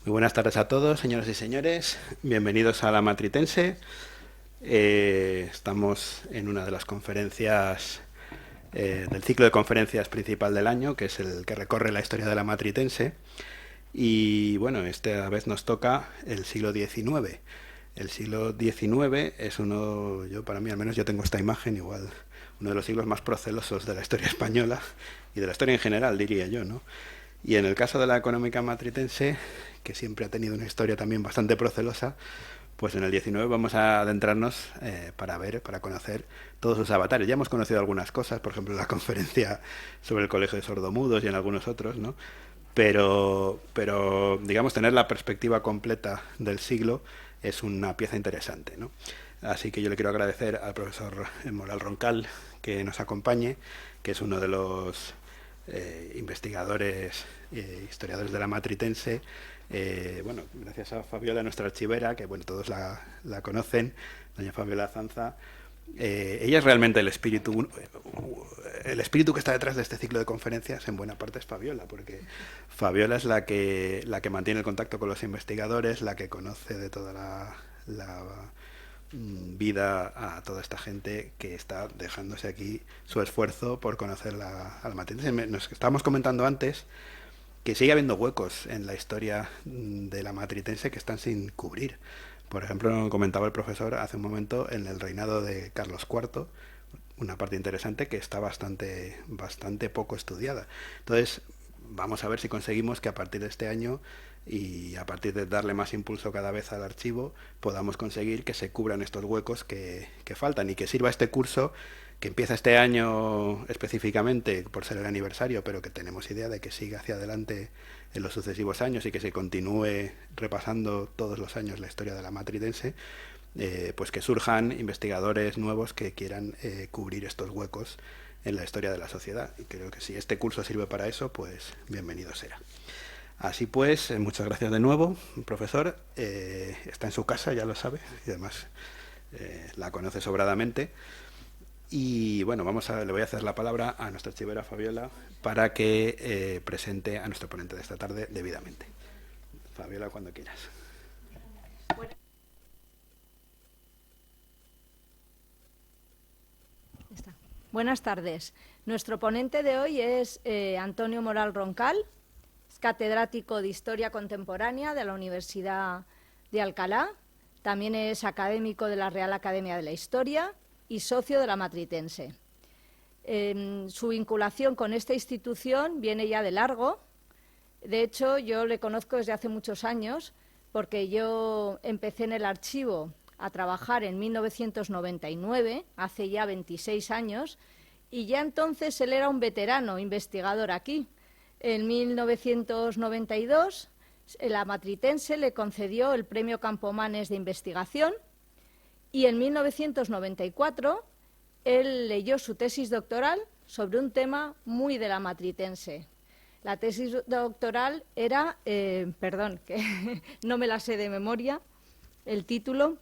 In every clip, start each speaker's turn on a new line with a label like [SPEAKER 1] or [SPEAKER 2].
[SPEAKER 1] Muy buenas tardes a todos, señoras y señores. Bienvenidos a la Matritense. Estamos en una de las conferencias del ciclo de conferencias principal del año, que es el que recorre la historia de la Matritense. Y bueno, esta vez nos toca el siglo XIX. El siglo XIX es uno, yo para mí al menos yo tengo esta imagen igual, uno de los siglos más procelosos de la historia española y de la historia en general, diría yo, ¿no? Y en el caso de la económica matritense, que siempre ha tenido una historia también bastante procelosa, pues en el 19 vamos a adentrarnos para ver, para conocer todos sus avatares. Ya hemos conocido algunas cosas, por ejemplo, la conferencia sobre el Colegio de Sordomudos y en algunos otros, ¿no? Pero digamos, tener la perspectiva completa del siglo es una pieza interesante, ¿no? Así que yo le quiero agradecer al profesor Moral Roncal que nos acompañe, que es uno de los investigadores, historiadores de la Matritense. Bueno, gracias a Fabiola, nuestra archivera, que bueno, todos la conocen, doña Fabiola Zanza. Ella es realmente el espíritu que está detrás de este ciclo de conferencias, en buena parte es Fabiola, porque Fabiola es la que mantiene el contacto con los investigadores, la que conoce de toda la vida a toda esta gente que está dejándose aquí su esfuerzo por conocer a la Matritense. Nos estábamos comentando antes que sigue habiendo huecos en la historia de la Matritense que están sin cubrir. Por ejemplo, comentaba el profesor hace un momento en el reinado de Carlos IV, una parte interesante que está bastante poco estudiada. Entonces, vamos a ver si conseguimos que a partir de este año y a partir de darle más impulso cada vez al archivo, podamos conseguir que se cubran estos huecos que faltan y que sirva este curso que empieza este año específicamente por ser el aniversario, pero que tenemos idea de que siga hacia adelante en los sucesivos años y que se continúe repasando todos los años la historia de la Matritense, pues que surjan investigadores nuevos que quieran cubrir estos huecos en la historia de la sociedad. Y creo que si este curso sirve para eso, pues bienvenido será. Así pues, muchas gracias de nuevo, profesor. Está en su casa, ya lo sabe, y además la conoce sobradamente. Y bueno, le voy a hacer la palabra a nuestra archivera Fabiola para que presente a nuestro ponente de esta tarde debidamente. Fabiola, cuando quieras.
[SPEAKER 2] Buenas tardes. Nuestro ponente de hoy es Antonio Moral Roncal, es catedrático de Historia Contemporánea de la Universidad de Alcalá, también es académico de la Real Academia de la Historia y socio de la Matritense. Su vinculación con esta institución viene ya de largo. De hecho, yo le conozco desde hace muchos años porque yo empecé en el archivo a trabajar en 1999, hace ya 26 años, y ya entonces él era un veterano investigador aquí. En 1992, la Matritense le concedió el Premio Campomanes de Investigación y en 1994 él leyó su tesis doctoral sobre un tema muy de la Matritense. La tesis doctoral era, perdón, que no me la sé de memoria, el título,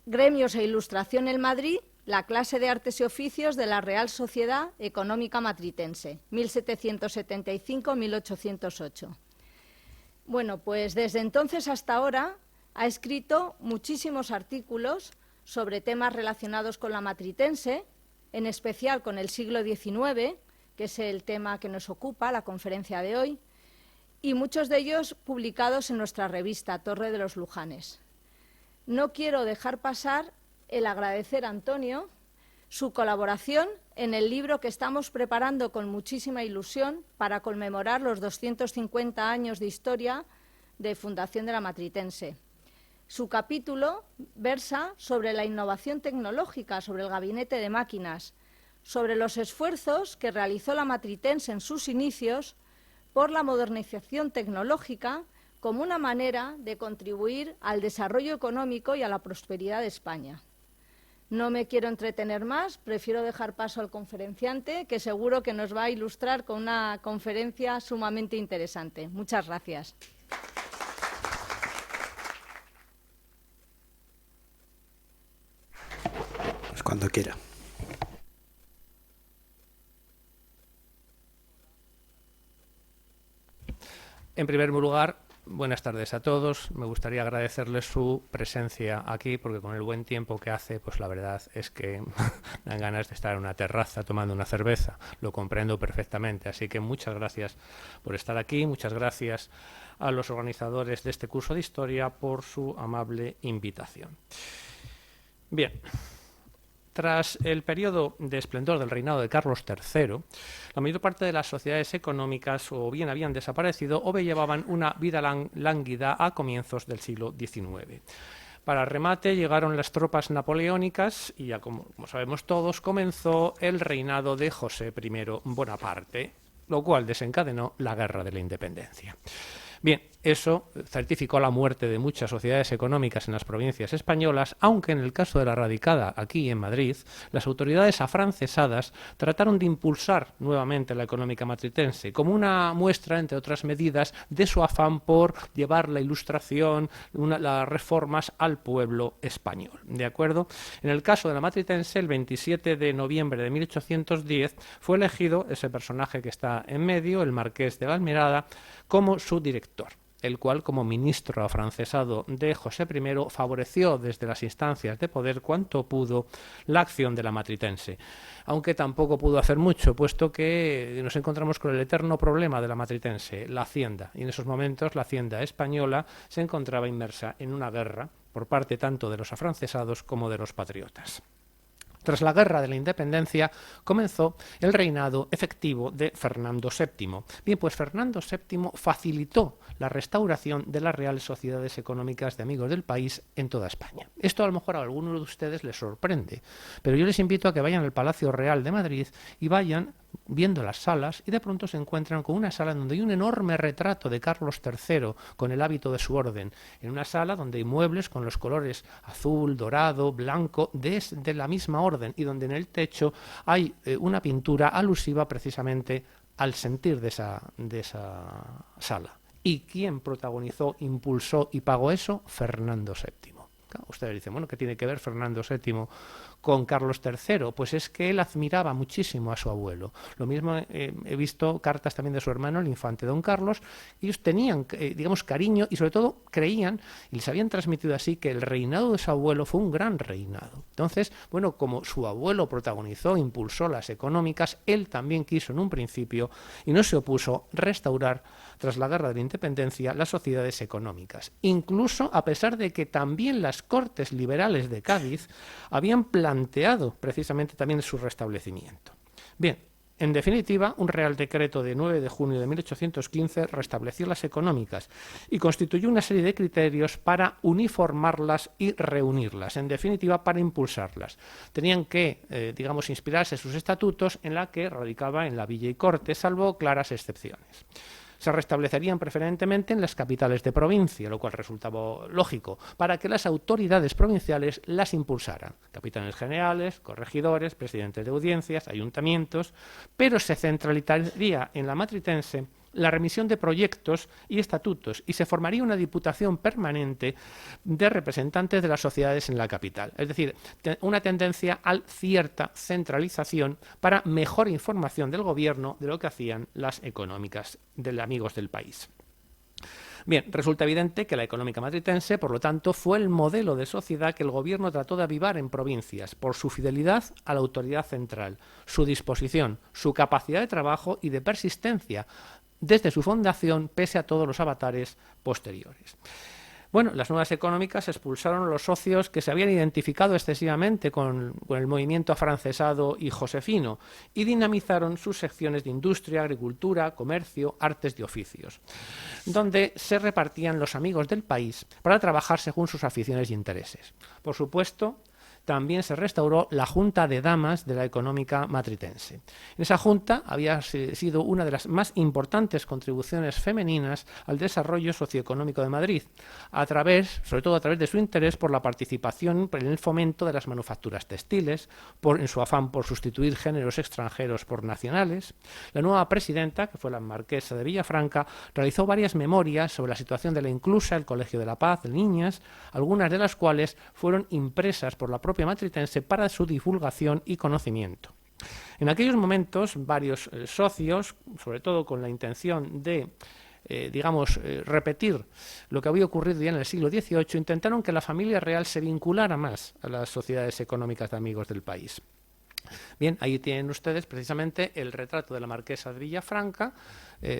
[SPEAKER 2] Gremios e Ilustración en Madrid, la clase de artes y oficios de la Real Sociedad Económica Matritense, 1775-1808. Bueno, pues desde entonces hasta ahora ha escrito muchísimos artículos sobre temas relacionados con la Matritense, en especial con el siglo XIX, que es el tema que nos ocupa, la conferencia de hoy, y muchos de ellos publicados en nuestra revista Torre de los Lujanes. No quiero dejar pasar el agradecer a Antonio su colaboración en el libro que estamos preparando con muchísima ilusión para conmemorar los 250 años de historia de fundación de la Matritense. Su capítulo versa sobre la innovación tecnológica, sobre el gabinete de máquinas, sobre los esfuerzos que realizó la Matritense en sus inicios por la modernización tecnológica como una manera de contribuir al desarrollo económico y a la prosperidad de España. No me quiero entretener más, prefiero dejar paso al conferenciante, que seguro que nos va a ilustrar con una conferencia sumamente interesante. Muchas gracias.
[SPEAKER 1] Pues cuando quiera.
[SPEAKER 3] En primer lugar, buenas tardes a todos. Me gustaría agradecerles su presencia aquí, porque con el buen tiempo que hace, pues la verdad es que dan ganas de estar en una terraza tomando una cerveza. Lo comprendo perfectamente. Así que muchas gracias por estar aquí. Muchas gracias a los organizadores de este curso de historia por su amable invitación. Bien. Tras el periodo de esplendor del reinado de Carlos III, la mayor parte de las sociedades económicas o bien habían desaparecido o bien llevaban una vida lánguida a comienzos del siglo XIX. Para remate llegaron las tropas napoleónicas y ya como sabemos todos comenzó el reinado de José I Bonaparte, lo cual desencadenó la Guerra de la Independencia. Bien, eso certificó la muerte de muchas sociedades económicas en las provincias españolas, aunque en el caso de la radicada aquí en Madrid, las autoridades afrancesadas trataron de impulsar nuevamente la económica matritense, como una muestra, entre otras medidas, de su afán por llevar la ilustración, las reformas al pueblo español. ¿De acuerdo? En el caso de la matritense, el 27 de noviembre de 1810, fue elegido ese personaje que está en medio, el marqués de la Almirada, como su director, el cual, como ministro afrancesado de José I, favoreció desde las instancias de poder cuanto pudo la acción de la matritense, aunque tampoco pudo hacer mucho, puesto que nos encontramos con el eterno problema de la matritense, la hacienda, y en esos momentos la hacienda española se encontraba inmersa en una guerra por parte tanto de los afrancesados como de los patriotas. Tras la Guerra de la Independencia comenzó el reinado efectivo de Fernando VII. Bien, pues Fernando VII facilitó la restauración de las reales sociedades económicas de amigos del país en toda España. Esto a lo mejor a algunos de ustedes les sorprende, pero yo les invito a que vayan al Palacio Real de Madrid y vayan viendo las salas y de pronto se encuentran con una sala donde hay un enorme retrato de Carlos III con el hábito de su orden, en una sala donde hay muebles con los colores azul, dorado, blanco, de la misma orden, y donde en el techo hay una pintura alusiva precisamente al sentir de esa sala. ¿Y quién protagonizó, impulsó y pagó eso? Fernando VII. Ustedes dicen, bueno, ¿qué tiene que ver Fernando VII con Carlos III? Pues es que él admiraba muchísimo a su abuelo. Lo mismo he visto cartas también de su hermano, el infante don Carlos. Ellos tenían, digamos, cariño y sobre todo creían, y les habían transmitido así, que el reinado de su abuelo fue un gran reinado. Entonces, bueno, como su abuelo protagonizó, impulsó las económicas, él también quiso en un principio, y no se opuso, restaurar, tras la Guerra de la Independencia, las sociedades económicas. Incluso a pesar de que también las Cortes Liberales de Cádiz habían planteado precisamente también su restablecimiento. Bien, en definitiva, un Real Decreto de 9 de junio de 1815 restableció las económicas y constituyó una serie de criterios para uniformarlas y reunirlas, en definitiva, para impulsarlas. Tenían que, digamos, inspirarse sus estatutos en la que radicaba en la Villa y Corte, salvo claras excepciones. Se restablecerían preferentemente en las capitales de provincia, lo cual resultaba lógico, para que las autoridades provinciales las impulsaran. Capitanes generales, corregidores, presidentes de audiencias, ayuntamientos, pero se centralizaría en la matritense la remisión de proyectos y estatutos y se formaría una diputación permanente de representantes de las sociedades en la capital. Es decir, una tendencia a cierta centralización para mejor información del gobierno de lo que hacían las económicas de amigos del país. Bien, resulta evidente que la económica matritense, por lo tanto, fue el modelo de sociedad que el gobierno trató de avivar en provincias por su fidelidad a la autoridad central, su disposición, su capacidad de trabajo y de persistencia desde su fundación, pese a todos los avatares posteriores. Bueno, las nuevas económicas expulsaron a los socios que se habían identificado excesivamente con el movimiento afrancesado y josefino y dinamizaron sus secciones de industria, agricultura, comercio, artes y oficios, donde se repartían los amigos del país para trabajar según sus aficiones y intereses. Por supuesto, también se restauró la Junta de Damas de la Económica Matritense. En esa junta había sido una de las más importantes contribuciones femeninas al desarrollo socioeconómico de Madrid, sobre todo a través de su interés por la participación en el fomento de las manufacturas textiles, en su afán por sustituir géneros extranjeros por nacionales. La nueva presidenta, que fue la marquesa de Villafranca, realizó varias memorias sobre la situación de la Inclusa, el Colegio de la Paz, de niñas, algunas de las cuales fueron impresas por la propia matritense para su divulgación y conocimiento. En aquellos momentos, varios socios, sobre todo con la intención de repetir lo que había ocurrido ya en el siglo XVIII, intentaron que la familia real se vinculara más a las sociedades económicas de amigos del país. Bien, ahí tienen ustedes precisamente el retrato de la marquesa de Villafranca,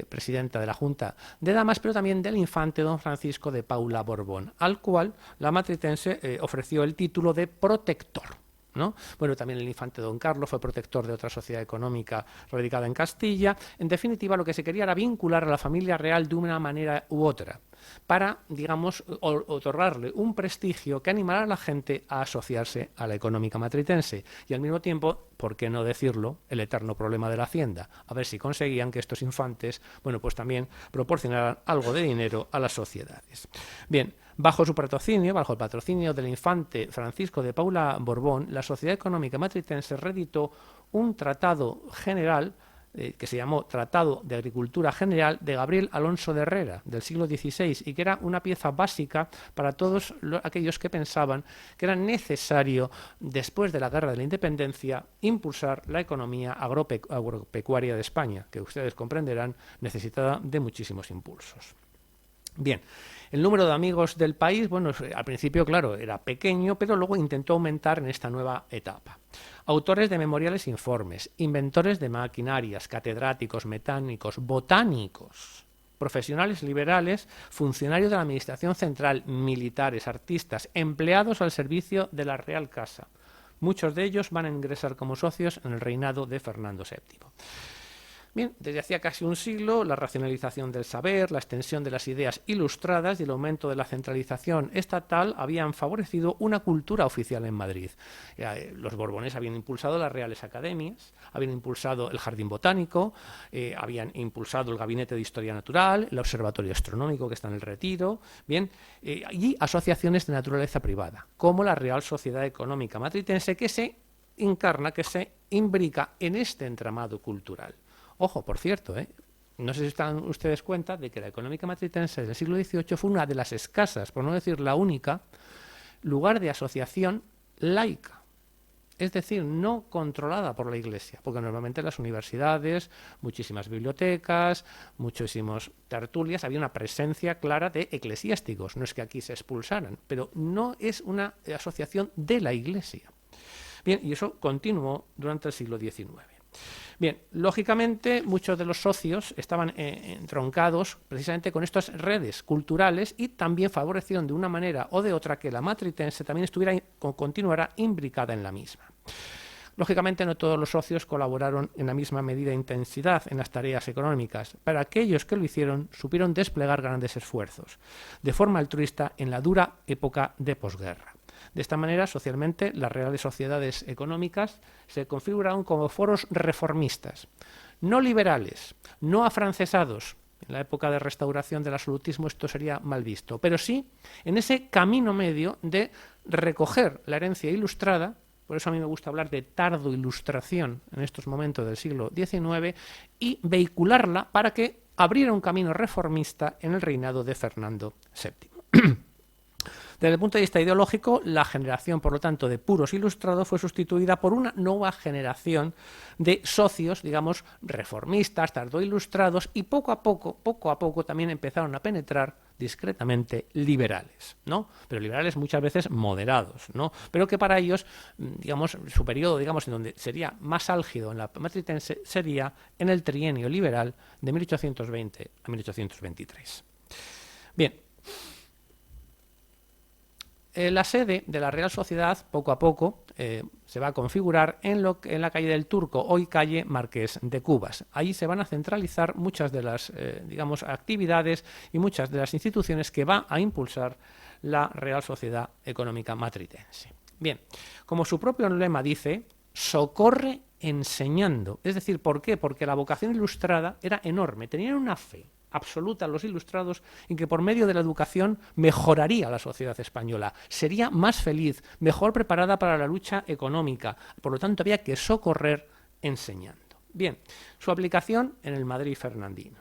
[SPEAKER 3] presidenta de la Junta de Damas, pero también del infante don Francisco de Paula Borbón, al cual la matritense ofreció el título de protector, ¿no? Bueno, también el infante don Carlos fue protector de otra sociedad económica radicada en Castilla. En definitiva, lo que se quería era vincular a la familia real de una manera u otra, para, digamos, otorgarle un prestigio que animara a la gente a asociarse a la económica matritense y al mismo tiempo, por qué no decirlo, el eterno problema de la hacienda, a ver si conseguían que estos infantes, bueno, pues también proporcionaran algo de dinero a las sociedades. Bien, bajo su patrocinio, bajo el patrocinio del infante Francisco de Paula Borbón, la Sociedad Económica Matritense reeditó un tratado general que se llamó Tratado de Agricultura General de Gabriel Alonso de Herrera, del siglo XVI, y que era una pieza básica para todos aquellos que pensaban que era necesario, después de la Guerra de la Independencia, impulsar la economía agropecuaria de España, que ustedes comprenderán necesitada de muchísimos impulsos. Bien, el número de amigos del país, bueno, al principio, claro, era pequeño, pero luego intentó aumentar en esta nueva etapa. Autores de memoriales e informes, inventores de maquinarias, catedráticos, mecánicos, botánicos, profesionales liberales, funcionarios de la Administración Central, militares, artistas, empleados al servicio de la Real Casa. Muchos de ellos van a ingresar como socios en el reinado de Fernando VII. Bien, desde hacía casi un siglo, la racionalización del saber, la extensión de las ideas ilustradas y el aumento de la centralización estatal habían favorecido una cultura oficial en Madrid. Los Borbones habían impulsado las Reales Academias, habían impulsado el Jardín Botánico, habían impulsado el Gabinete de Historia Natural, el Observatorio Astronómico que está en el Retiro, bien, y asociaciones de naturaleza privada, como la Real Sociedad Económica Matritense, que se encarna, que se imbrica en este entramado cultural. Ojo, por cierto, no sé si están ustedes cuenta de que la económica matritense del siglo XVIII fue una de las escasas, por no decir la única, lugar de asociación laica. Es decir, no controlada por la Iglesia, porque normalmente en las universidades, muchísimas bibliotecas, muchísimas tertulias, había una presencia clara de eclesiásticos. No es que aquí se expulsaran, pero no es una asociación de la Iglesia. Bien, y eso continuó durante el siglo XIX. Bien, lógicamente muchos de los socios estaban entroncados precisamente con estas redes culturales y también favorecieron de una manera o de otra que la matritense también continuara imbricada en la misma. Lógicamente no todos los socios colaboraron en la misma medida e intensidad en las tareas económicas, pero aquellos que lo hicieron supieron desplegar grandes esfuerzos, de forma altruista en la dura época de posguerra. De esta manera, socialmente, las reales sociedades económicas se configuraron como foros reformistas, no liberales, no afrancesados. En la época de restauración del absolutismo esto sería mal visto, pero sí en ese camino medio de recoger la herencia ilustrada, por eso a mí me gusta hablar de tardo-ilustración en estos momentos del siglo XIX, y vehicularla para que abriera un camino reformista en el reinado de Fernando VII. Desde el punto de vista ideológico, la generación, por lo tanto, de puros ilustrados fue sustituida por una nueva generación de socios, digamos, reformistas, tardoilustrados, y poco a poco también empezaron a penetrar discretamente liberales, ¿no? Pero liberales muchas veces moderados, ¿no? Pero que para ellos, digamos, su periodo, digamos, en donde sería más álgido en la matritense sería en el trienio liberal de 1820 a 1823. Bien. La sede de la Real Sociedad, poco a poco, se va a configurar en la calle del Turco, hoy calle Marqués de Cubas. Ahí se van a centralizar muchas de las digamos, actividades y muchas de las instituciones que va a impulsar la Real Sociedad Económica Matritense. Bien, como su propio lema dice, socorre enseñando. Es decir, ¿por qué? Porque la vocación ilustrada era enorme, tenían una fe absoluta los ilustrados en que por medio de la educación mejoraría la sociedad española, sería más feliz, mejor preparada para la lucha económica, por lo tanto había que socorrer enseñando. Bien, su aplicación en el Madrid fernandino.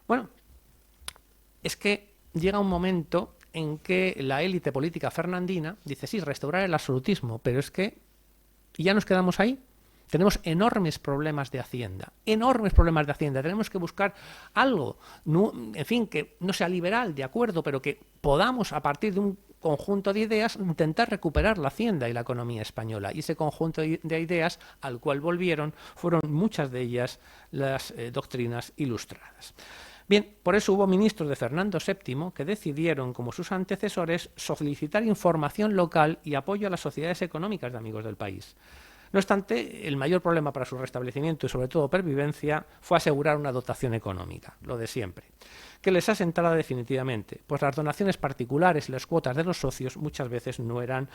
[SPEAKER 3] Bueno, es que llega un momento en que la élite política fernandina dice, sí, restaurar el absolutismo, pero es que ya nos quedamos ahí. Tenemos enormes problemas de Hacienda, Tenemos que buscar algo, en fin, que no sea liberal, de acuerdo, pero que podamos, a partir de un conjunto de ideas, intentar recuperar la Hacienda y la economía española. Y ese conjunto de ideas al cual volvieron fueron muchas de ellas las doctrinas ilustradas. Bien, por eso hubo ministros de Fernando VII que decidieron, como sus antecesores, solicitar información local y apoyo a las sociedades económicas de amigos del país. No obstante, el mayor problema para su restablecimiento y sobre todo pervivencia fue asegurar una dotación económica, lo de siempre, que les asentara definitivamente, pues las donaciones particulares y las cuotas de los socios muchas veces no eran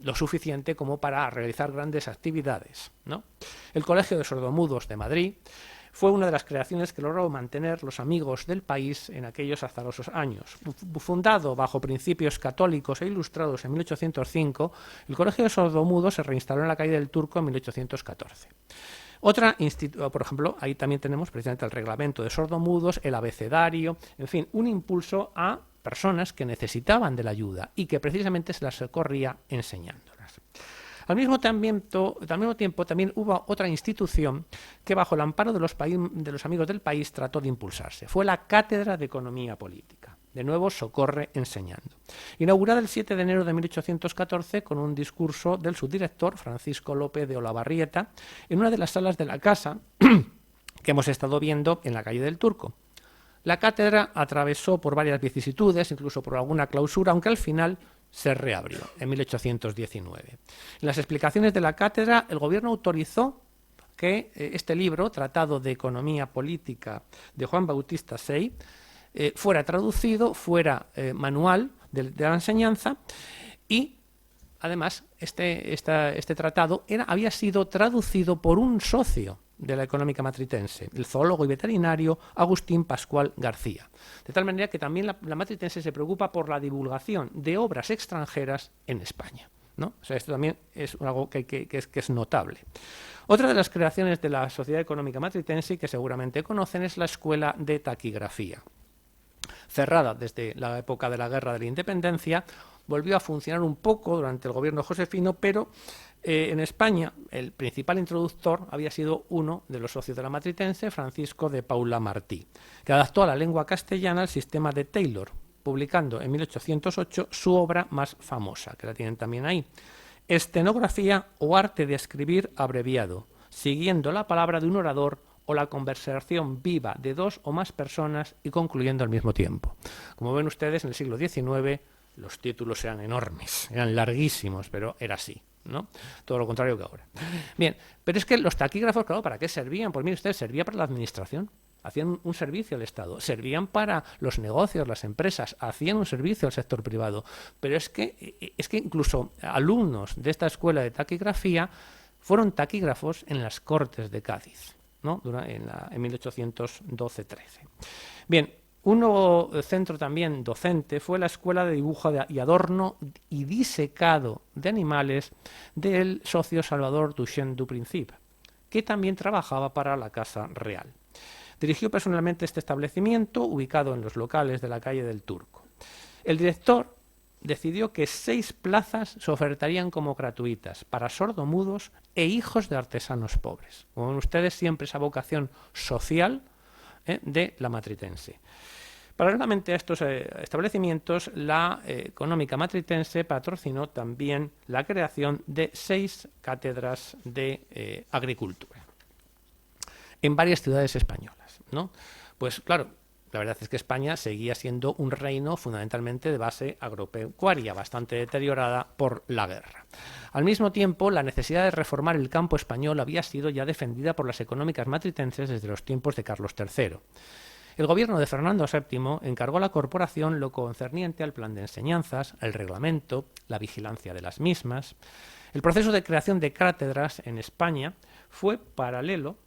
[SPEAKER 3] lo suficiente como para realizar grandes actividades, ¿no? El Colegio de Sordomudos de Madrid fue una de las creaciones que logró mantener los amigos del país en aquellos azarosos años. Fundado bajo principios católicos e ilustrados en 1805, el Colegio de Sordomudos se reinstaló en la calle del Turco en 1814. Por ejemplo, ahí también tenemos precisamente el reglamento de sordomudos, el abecedario, en fin, un impulso a personas que necesitaban de la ayuda y que precisamente se las socorría enseñándolas. Al mismo tiempo, también hubo otra institución que, bajo el amparo de los amigos del país, trató de impulsarse. Fue la Cátedra de Economía Política. De nuevo, socorre enseñando. Inaugurada el 7 de enero de 1814 con un discurso del subdirector, Francisco López de Olavarrieta, en una de las salas de la casa que hemos estado viendo en la calle del Turco. La cátedra atravesó por varias vicisitudes, incluso por alguna clausura, aunque al final se reabrió en 1819. En las explicaciones de la cátedra, el gobierno autorizó que este libro, Tratado de Economía Política de Juan Bautista Say, fuera traducido, fuera manual de la enseñanza, y además este tratado había sido traducido por un socio de la Económica Matritense, el zoólogo y veterinario Agustín Pascual García. De tal manera que también la Matritense se preocupa por la divulgación de obras extranjeras en España, ¿no? O sea, esto también es algo que es notable. Otra de las creaciones de la Sociedad Económica Matritense, que seguramente conocen, es la Escuela de Taquigrafía. Cerrada desde la época de la Guerra de la Independencia, volvió a funcionar un poco durante el gobierno josefino, pero en España el principal introductor había sido uno de los socios de la Matritense, Francisco de Paula Martí, que adaptó a la lengua castellana el sistema de Taylor, publicando en 1808 su obra más famosa, que la tienen también ahí, Estenografía o arte de escribir abreviado, siguiendo la palabra de un orador o la conversación viva de dos o más personas y concluyendo al mismo tiempo. Como ven ustedes, en el siglo XIX los títulos eran enormes, eran larguísimos, pero era así, ¿no? Todo lo contrario que ahora. Bien, pero es que los taquígrafos, claro, ¿para qué servían? Pues mire usted, servía para la administración, hacían un servicio al Estado, servían para los negocios, las empresas, hacían un servicio al sector privado, pero es que incluso alumnos de esta escuela de taquigrafía fueron taquígrafos en las Cortes de Cádiz, ¿no? En 1812-13. Bien, un nuevo centro también docente fue la Escuela de Dibujo y Adorno y Disecado de Animales del socio Salvador Duchesne du Principe, que también trabajaba para la Casa Real. Dirigió personalmente este establecimiento, ubicado en los locales de la calle del Turco. El director decidió que 6 plazas se ofertarían como gratuitas para sordomudos e hijos de artesanos pobres. Como ven ustedes, siempre esa vocación social de la Matritense. Paralelamente a estos establecimientos, la Económica Matritense patrocinó también la creación de 6 cátedras de agricultura en varias ciudades españolas, ¿no? Pues claro, la verdad es que España seguía siendo un reino fundamentalmente de base agropecuaria, bastante deteriorada por la guerra. Al mismo tiempo, la necesidad de reformar el campo español había sido ya defendida por las económicas matritenses desde los tiempos de Carlos III. El gobierno de Fernando VII encargó a la corporación lo concerniente al plan de enseñanzas, el reglamento, la vigilancia de las mismas. El proceso de creación de cátedras en España fue paralelo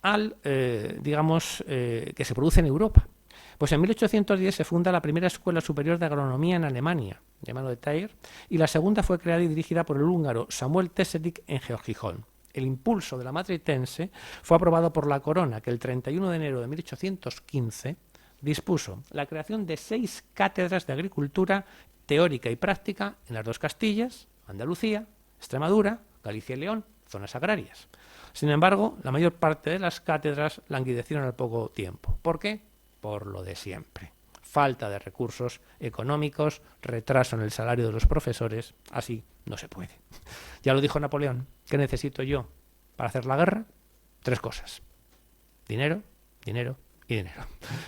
[SPEAKER 3] al, que se produce en Europa. Pues en 1810 se funda la primera escuela superior de agronomía en Alemania, llamada de Tair, y la segunda fue creada y dirigida por el húngaro Samuel Tessedik en Gijón. El impulso de la Matritense fue aprobado por la Corona, que el 31 de enero de 1815 dispuso la creación de 6 cátedras de agricultura teórica y práctica en las 2 Castillas, Andalucía Extremadura, Galicia y León, zonas agrarias. Sin embargo, la mayor parte de las cátedras languidecieron al poco tiempo. ¿Por qué? Por lo de siempre. Falta de recursos económicos, retraso en el salario de los profesores, así no se puede. Ya lo dijo Napoleón, ¿qué necesito yo para hacer la guerra? 3 cosas. Dinero, dinero y dinero.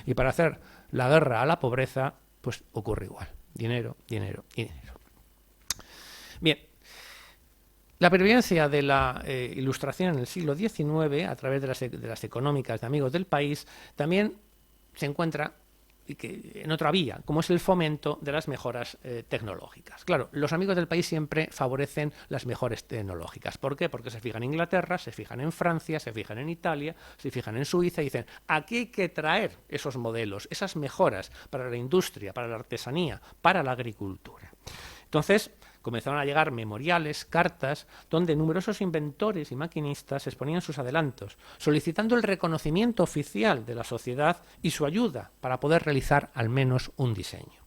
[SPEAKER 3] Y para hacer la guerra a la pobreza, pues ocurre igual. Dinero, dinero y dinero. Bien, la pervivencia de la Ilustración en el siglo XIX, a través de las económicas de Amigos del País, también se encuentra en otra vía, como es el fomento de las mejoras tecnológicas. Claro, los Amigos del País siempre favorecen las mejores tecnológicas. ¿Por qué? Porque se fijan en Inglaterra, se fijan en Francia, se fijan en Italia, se fijan en Suiza y dicen, aquí hay que traer esos modelos, esas mejoras para la industria, para la artesanía, para la agricultura. Entonces, comenzaron a llegar memoriales, cartas, donde numerosos inventores y maquinistas exponían sus adelantos, solicitando el reconocimiento oficial de la sociedad y su ayuda para poder realizar al menos un diseño.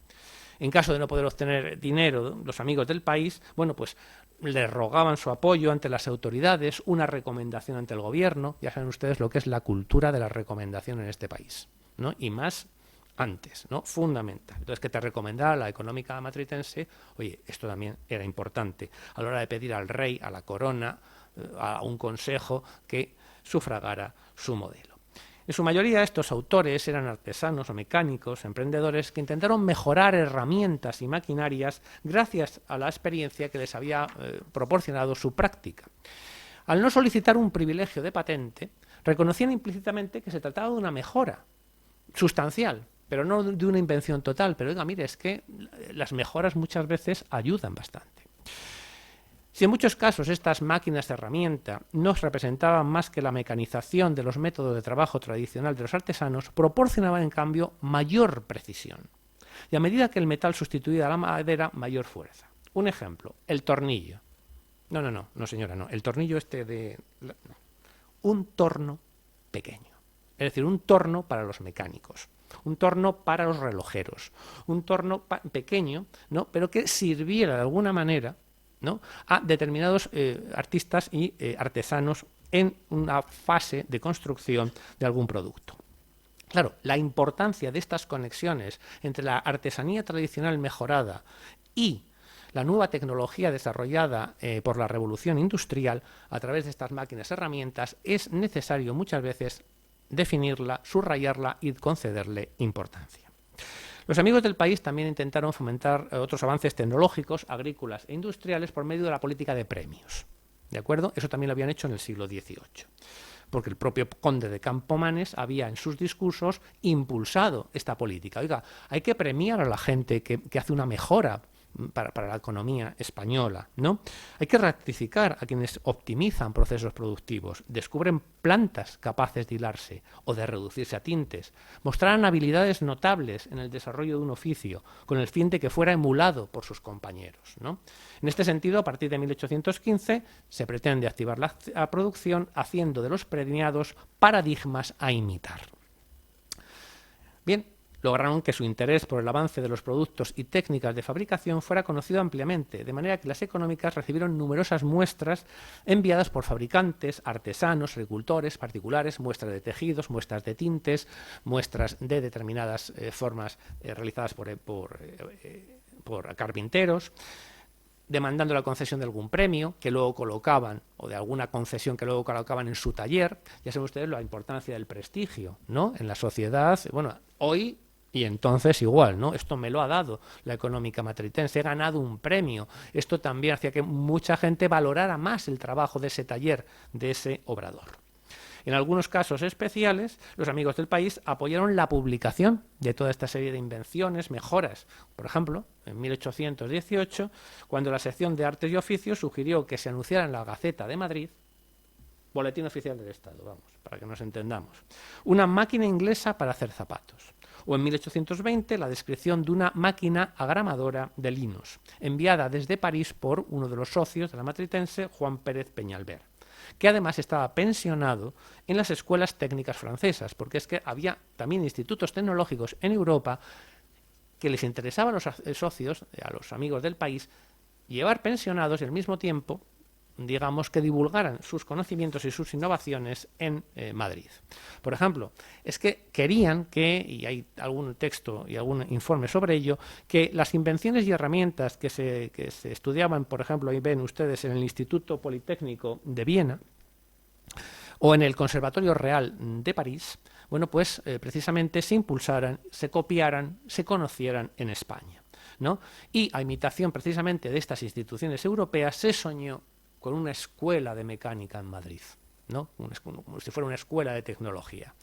[SPEAKER 3] En caso de no poder obtener dinero, los Amigos del País, bueno, pues les rogaban su apoyo ante las autoridades, una recomendación ante el gobierno. Ya saben ustedes lo que es la cultura de la recomendación en este país, ¿no? Y más antes, ¿no? Fundamental. Entonces, que te recomendara la económica matritense, oye, esto también era importante a la hora de pedir al rey, a la corona, a un consejo que sufragara su modelo. En su mayoría estos autores eran artesanos o mecánicos, emprendedores que intentaron mejorar herramientas y maquinarias gracias a la experiencia que les había proporcionado su práctica. Al no solicitar un privilegio de patente, reconocían implícitamente que se trataba de una mejora sustancial, pero no de una invención total. Pero oiga, mire, es que las mejoras muchas veces ayudan bastante. Si en muchos casos estas máquinas de herramienta no representaban más que la mecanización de los métodos de trabajo tradicional de los artesanos, proporcionaban en cambio mayor precisión. Y a medida que el metal sustituía a la madera, mayor fuerza. Un ejemplo, el tornillo. No señora, no. El tornillo no. Un torno pequeño. Es decir, un torno para los mecánicos, un torno para los relojeros, un torno pequeño, ¿no? Pero que sirviera de alguna manera, ¿no?, a determinados artistas y artesanos en una fase de construcción de algún producto. Claro, la importancia de estas conexiones entre la artesanía tradicional mejorada y la nueva tecnología desarrollada por la revolución industrial a través de estas máquinas herramientas es necesario muchas veces definirla, subrayarla y concederle importancia. Los Amigos del País también intentaron fomentar otros avances tecnológicos, agrícolas e industriales por medio de la política de premios. ¿De acuerdo? Eso también lo habían hecho en el siglo XVIII, porque el propio conde de Campomanes había en sus discursos impulsado esta política. Oiga, hay que premiar a la gente que hace una mejora para la economía española, ¿no? Hay que rectificar a quienes optimizan procesos productivos, descubren plantas capaces de hilarse o de reducirse a tintes, mostraran habilidades notables en el desarrollo de un oficio, con el fin de que fuera emulado por sus compañeros, ¿no? En este sentido, a partir de 1815, se pretende activar la producción haciendo de los premiados paradigmas a imitar. Bien, lograron que su interés por el avance de los productos y técnicas de fabricación fuera conocido ampliamente, de manera que las económicas recibieron numerosas muestras enviadas por fabricantes, artesanos, agricultores, particulares, muestras de tejidos, muestras de tintes, muestras de determinadas formas realizadas por carpinteros, demandando la concesión de algún premio que luego colocaban, o de alguna concesión que luego colocaban en su taller. Ya saben ustedes la importancia del prestigio, ¿no?, en la sociedad. Bueno, hoy y entonces igual, ¿no? Esto me lo ha dado la económica matritense, he ganado un premio. Esto también hacía que mucha gente valorara más el trabajo de ese taller, de ese obrador. En algunos casos especiales, los Amigos del País apoyaron la publicación de toda esta serie de invenciones, mejoras. Por ejemplo, en 1818, cuando la sección de Artes y Oficios sugirió que se anunciara en la Gaceta de Madrid, Boletín Oficial del Estado, vamos, para que nos entendamos, una máquina inglesa para hacer zapatos. O en 1820 la descripción de una máquina agramadora de linos, enviada desde París por uno de los socios de la matritense, Juan Pérez Peñalver, que además estaba pensionado en las escuelas técnicas francesas, porque es que había también institutos tecnológicos en Europa que les interesaba a los socios, a los Amigos del País, llevar pensionados y al mismo tiempo digamos, que divulgaran sus conocimientos y sus innovaciones en Madrid. Por ejemplo, es que querían que, y hay algún texto y algún informe sobre ello, que las invenciones y herramientas que se estudiaban, por ejemplo, ahí ven ustedes en el Instituto Politécnico de Viena o en el Conservatorio Real de París, bueno, pues precisamente se impulsaran, se copiaran, se conocieran en España, ¿no? Y a imitación precisamente de estas instituciones europeas se soñó con una escuela de mecánica en Madrid, ¿no? Como si fuera una escuela de tecnología.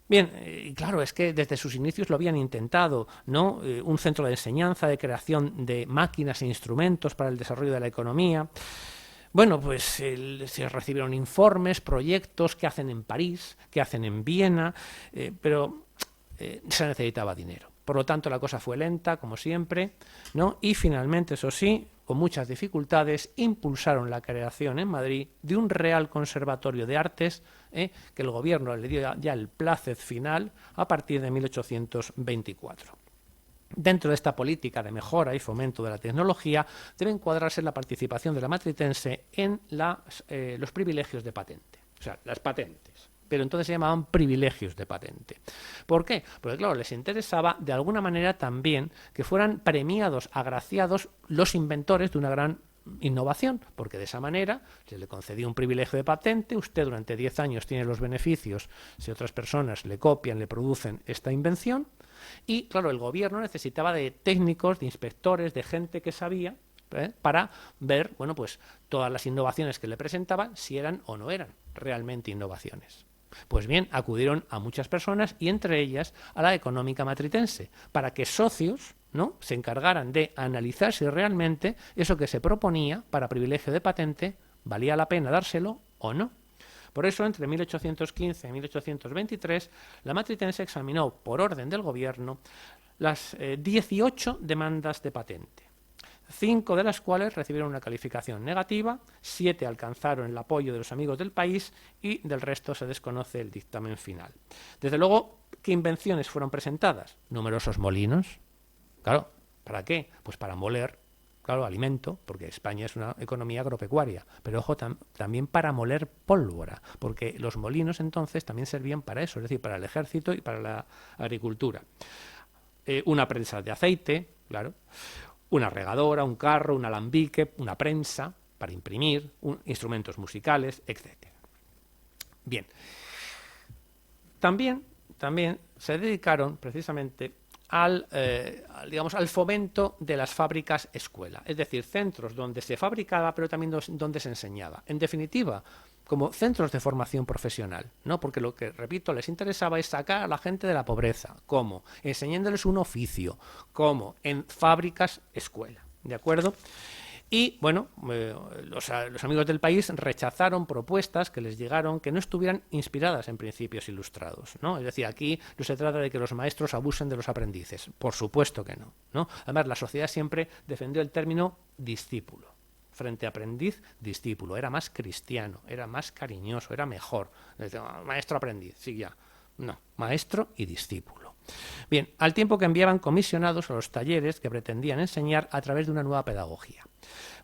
[SPEAKER 3] Bien, y claro, es que desde sus inicios lo habían intentado, ¿no? Un centro de enseñanza, de creación de máquinas e instrumentos para el desarrollo de la economía. Bueno, pues se recibieron informes, proyectos que hacen en París, que hacen en Viena, pero se necesitaba dinero. Por lo tanto, la cosa fue lenta, como siempre, ¿no? Y finalmente, eso sí, con muchas dificultades, impulsaron la creación en Madrid de un Real Conservatorio de Artes, que el gobierno le dio ya el plácet final a partir de 1824. Dentro de esta política de mejora y fomento de la tecnología debe encuadrarse la participación de la matritense en los privilegios de patente, o sea, las patentes. Pero entonces se llamaban privilegios de patente. ¿Por qué? Porque claro, les interesaba de alguna manera también que fueran premiados, agraciados los inventores de una gran innovación, porque de esa manera se le concedía un privilegio de patente, usted durante 10 años tiene los beneficios si otras personas le copian, le producen esta invención, y claro, el gobierno necesitaba de técnicos, de inspectores, de gente que sabía, para ver, bueno, pues todas las innovaciones que le presentaban, si eran o no eran realmente innovaciones. Pues bien, acudieron a muchas personas y entre ellas a la Económica Matritense, para que socios, ¿no?, se encargaran de analizar si realmente eso que se proponía para privilegio de patente valía la pena dárselo o no. Por eso, entre 1815 y 1823, la Matritense examinó, por orden del gobierno, las 18 demandas de patente. 5 de las cuales recibieron una calificación negativa, 7 alcanzaron el apoyo de los amigos del país y del resto se desconoce el dictamen final. Desde luego, ¿qué invenciones fueron presentadas? Numerosos molinos. Claro, ¿para qué? Pues para moler, claro, alimento, porque España es una economía agropecuaria, pero ojo, también para moler pólvora, porque los molinos entonces también servían para eso, es decir, para el ejército y para la agricultura. Una prensa de aceite, claro, una regadora, un carro, un alambique, una prensa para imprimir, instrumentos musicales, etc. Bien. También se dedicaron precisamente al fomento de las fábricas escuela, es decir, centros donde se fabricaba pero también donde se enseñaba. En definitiva, como centros de formación profesional, ¿no? Porque lo que, repito, les interesaba es sacar a la gente de la pobreza. ¿Cómo? Enseñándoles un oficio. ¿Cómo? En fábricas escuela. ¿De acuerdo? Y, bueno, los amigos del país rechazaron propuestas que les llegaron que no estuvieran inspiradas en principios ilustrados, ¿no? Es decir, aquí no se trata de que los maestros abusen de los aprendices. Por supuesto que no, ¿no? Además, la sociedad siempre defendió el término discípulo. Frente a aprendiz, discípulo. Era más cristiano, era más cariñoso, era mejor. Maestro-aprendiz, sí, ya. No, maestro y discípulo. Bien, al tiempo que enviaban comisionados a los talleres que pretendían enseñar a través de una nueva pedagogía.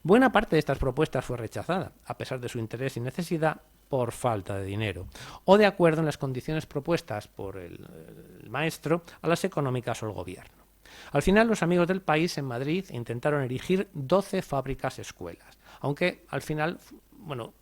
[SPEAKER 3] Buena parte de estas propuestas fue rechazada, a pesar de su interés y necesidad, por falta de dinero, o de acuerdo en las condiciones propuestas por el maestro a las económicas o el gobierno. Al final, los amigos del país en Madrid intentaron erigir 12 fábricas escuelas, aunque al final, bueno,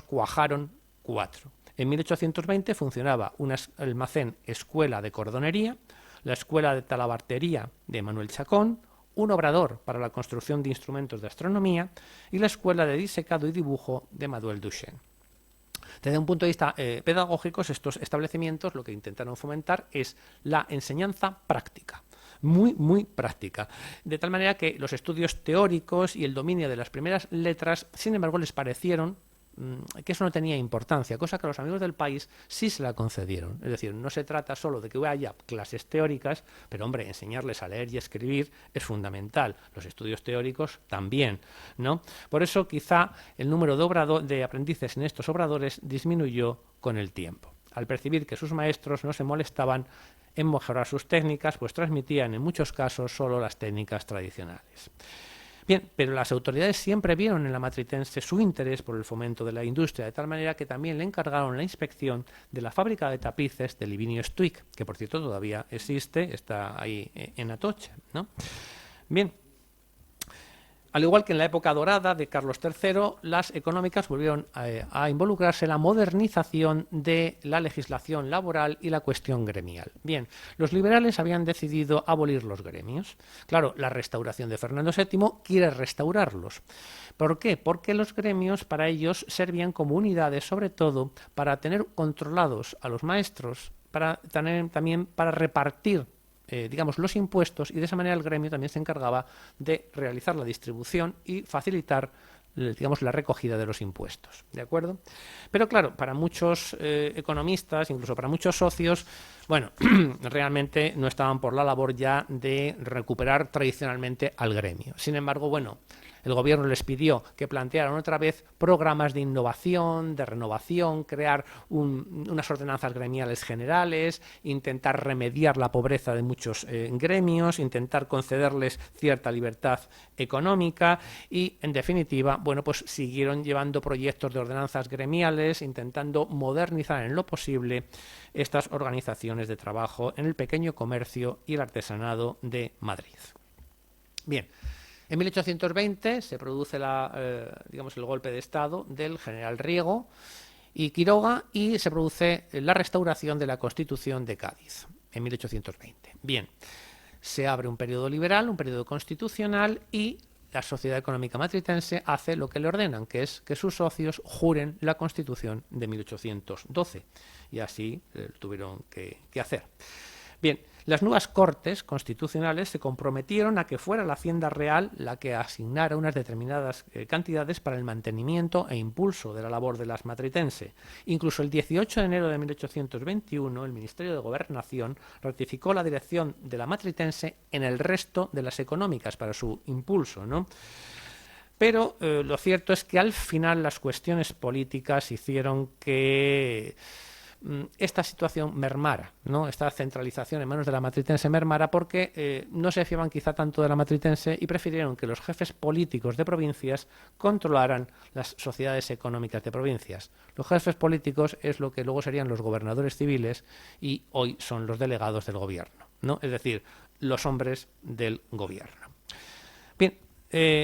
[SPEAKER 3] cuajaron 4. En 1820 funcionaba un almacén escuela de cordonería, la escuela de talabartería de Manuel Chacón, un obrador para la construcción de instrumentos de astronomía y la escuela de disecado y dibujo de Manuel Duchenne. Desde un punto de vista pedagógico, estos establecimientos lo que intentaron fomentar es la enseñanza práctica. Muy práctica, de tal manera que los estudios teóricos y el dominio de las primeras letras, sin embargo, les parecieron que eso no tenía importancia, cosa que a los amigos del país sí se la concedieron. Es decir, no se trata solo de que haya clases teóricas, pero hombre, enseñarles a leer y escribir es fundamental. Los estudios teóricos también, ¿no? Por eso quizá el número de aprendices en estos obradores disminuyó con el tiempo. Al percibir que sus maestros no se molestaban en mejorar sus técnicas, pues transmitían en muchos casos solo las técnicas tradicionales. Bien, pero las autoridades siempre vieron en la Matritense su interés por el fomento de la industria, de tal manera que también le encargaron la inspección de la fábrica de tapices de Livinio Stuic, que por cierto todavía existe, está ahí en Atocha, ¿no? Bien. Al igual que en la época dorada de Carlos III, las económicas volvieron a involucrarse en la modernización de la legislación laboral y la cuestión gremial. Bien, los liberales habían decidido abolir los gremios. Claro, la restauración de Fernando VII quiere restaurarlos. ¿Por qué? Porque los gremios para ellos servían como unidades, sobre todo para tener controlados a los maestros, para tener también para repartir digamos, los impuestos, y de esa manera el gremio también se encargaba de realizar la distribución y facilitar, digamos, la recogida de los impuestos, ¿de acuerdo? Pero claro, para muchos economistas, incluso para muchos socios, bueno, realmente no estaban por la labor ya de recuperar tradicionalmente al gremio. Sin embargo, bueno, el gobierno les pidió que plantearan otra vez programas de innovación, de renovación, crear unas ordenanzas gremiales generales, intentar remediar la pobreza de muchos gremios, intentar concederles cierta libertad económica y, en definitiva, bueno, pues siguieron llevando proyectos de ordenanzas gremiales, intentando modernizar en lo posible estas organizaciones de trabajo en el pequeño comercio y el artesanado de Madrid. Bien. En 1820 se produce digamos, el golpe de Estado del general Riego y Quiroga y se produce la restauración de la Constitución de Cádiz en 1820. Bien, se abre un periodo liberal, un periodo constitucional y la Sociedad Económica Matritense hace lo que le ordenan, que es que sus socios juren la Constitución de 1812 y así tuvieron que hacer. Bien, las nuevas Cortes Constitucionales se comprometieron a que fuera la Hacienda Real la que asignara unas determinadas cantidades para el mantenimiento e impulso de la labor de las matritense. Incluso el 18 de enero de 1821, el Ministerio de Gobernación ratificó la dirección de la matritense en el resto de las económicas para su impulso, ¿no? Pero lo cierto es que al final las cuestiones políticas hicieron que esta situación mermara, ¿no? Esta centralización en manos de la matritense mermara porque no se fiaban quizá tanto de la matritense y prefirieron que los jefes políticos de provincias controlaran las sociedades económicas de provincias. Los jefes políticos es lo que luego serían los gobernadores civiles y hoy son los delegados del gobierno, ¿no? Es decir, los hombres del gobierno. Bien.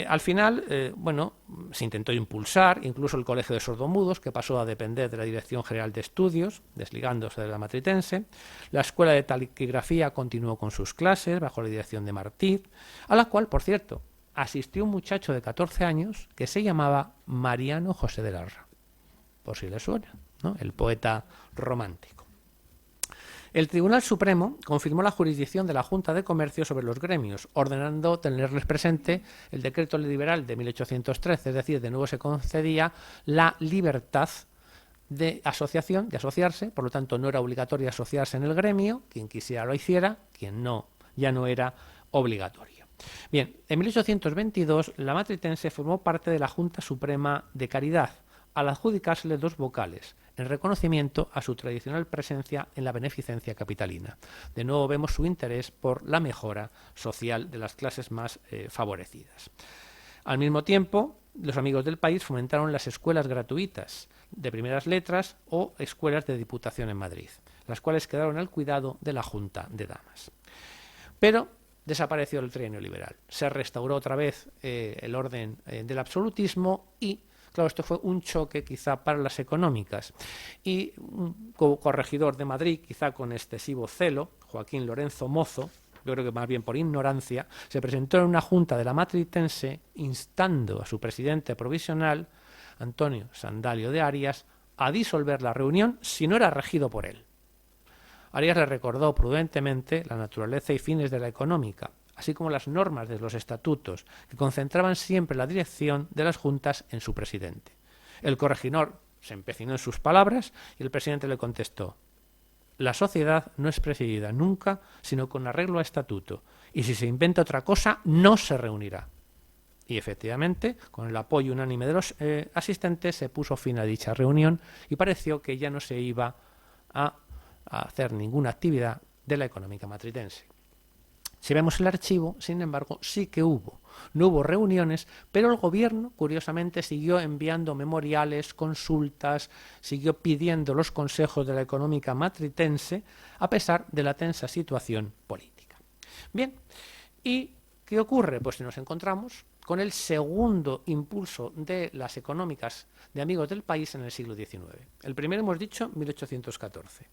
[SPEAKER 3] Al final, bueno, se intentó impulsar incluso el Colegio de Sordomudos, que pasó a depender de la Dirección General de Estudios, desligándose de la matritense. La Escuela de Taquigrafía continuó con sus clases bajo la dirección de Martí, a la cual, por cierto, asistió un muchacho de 14 años que se llamaba Mariano José de Larra, por si le suena, ¿no? El poeta romántico. El Tribunal Supremo confirmó la jurisdicción de la Junta de Comercio sobre los gremios, ordenando tenerles presente el decreto liberal de 1813, es decir, de nuevo se concedía la libertad de asociación, de asociarse, por lo tanto no era obligatorio asociarse en el gremio, quien quisiera lo hiciera, quien no, ya no era obligatorio. Bien, en 1822 la matritense formó parte de la Junta Suprema de Caridad, al adjudicársele 2 vocales, en reconocimiento a su tradicional presencia en la beneficencia capitalina. De nuevo vemos su interés por la mejora social de las clases más favorecidas. Al mismo tiempo, los amigos del país fomentaron las escuelas gratuitas de primeras letras o escuelas de Diputación en Madrid, las cuales quedaron al cuidado de la Junta de Damas. Pero desapareció el trienio liberal. Se restauró otra vez el orden del absolutismo y claro, esto fue un choque quizá para las económicas y un corregidor de Madrid, quizá con excesivo celo, Joaquín Lorenzo Mozo, yo creo que más bien por ignorancia, se presentó en una junta de la matritense instando a su presidente provisional, Antonio Sandalio de Arias, a disolver la reunión si no era regido por él. Arias le recordó prudentemente la naturaleza y fines de la económica, así como las normas de los estatutos, que concentraban siempre la dirección de las juntas en su presidente. El corregidor se empecinó en sus palabras y el presidente le contestó: la sociedad no es presidida nunca sino con arreglo a estatuto, y si se inventa otra cosa no se reunirá. Y efectivamente, con el apoyo unánime de los asistentes, se puso fin a dicha reunión y pareció que ya no se iba a hacer ninguna actividad de la económica matritense. Si vemos el archivo, sin embargo, sí que hubo. No hubo reuniones, pero el gobierno, curiosamente, siguió enviando memoriales, consultas, siguió pidiendo los consejos de la económica matritense, a pesar de la tensa situación política. Bien, ¿y qué ocurre? Pues nos encontramos con el segundo impulso de las económicas de Amigos del País en el siglo XIX. El primero, hemos dicho, 1814.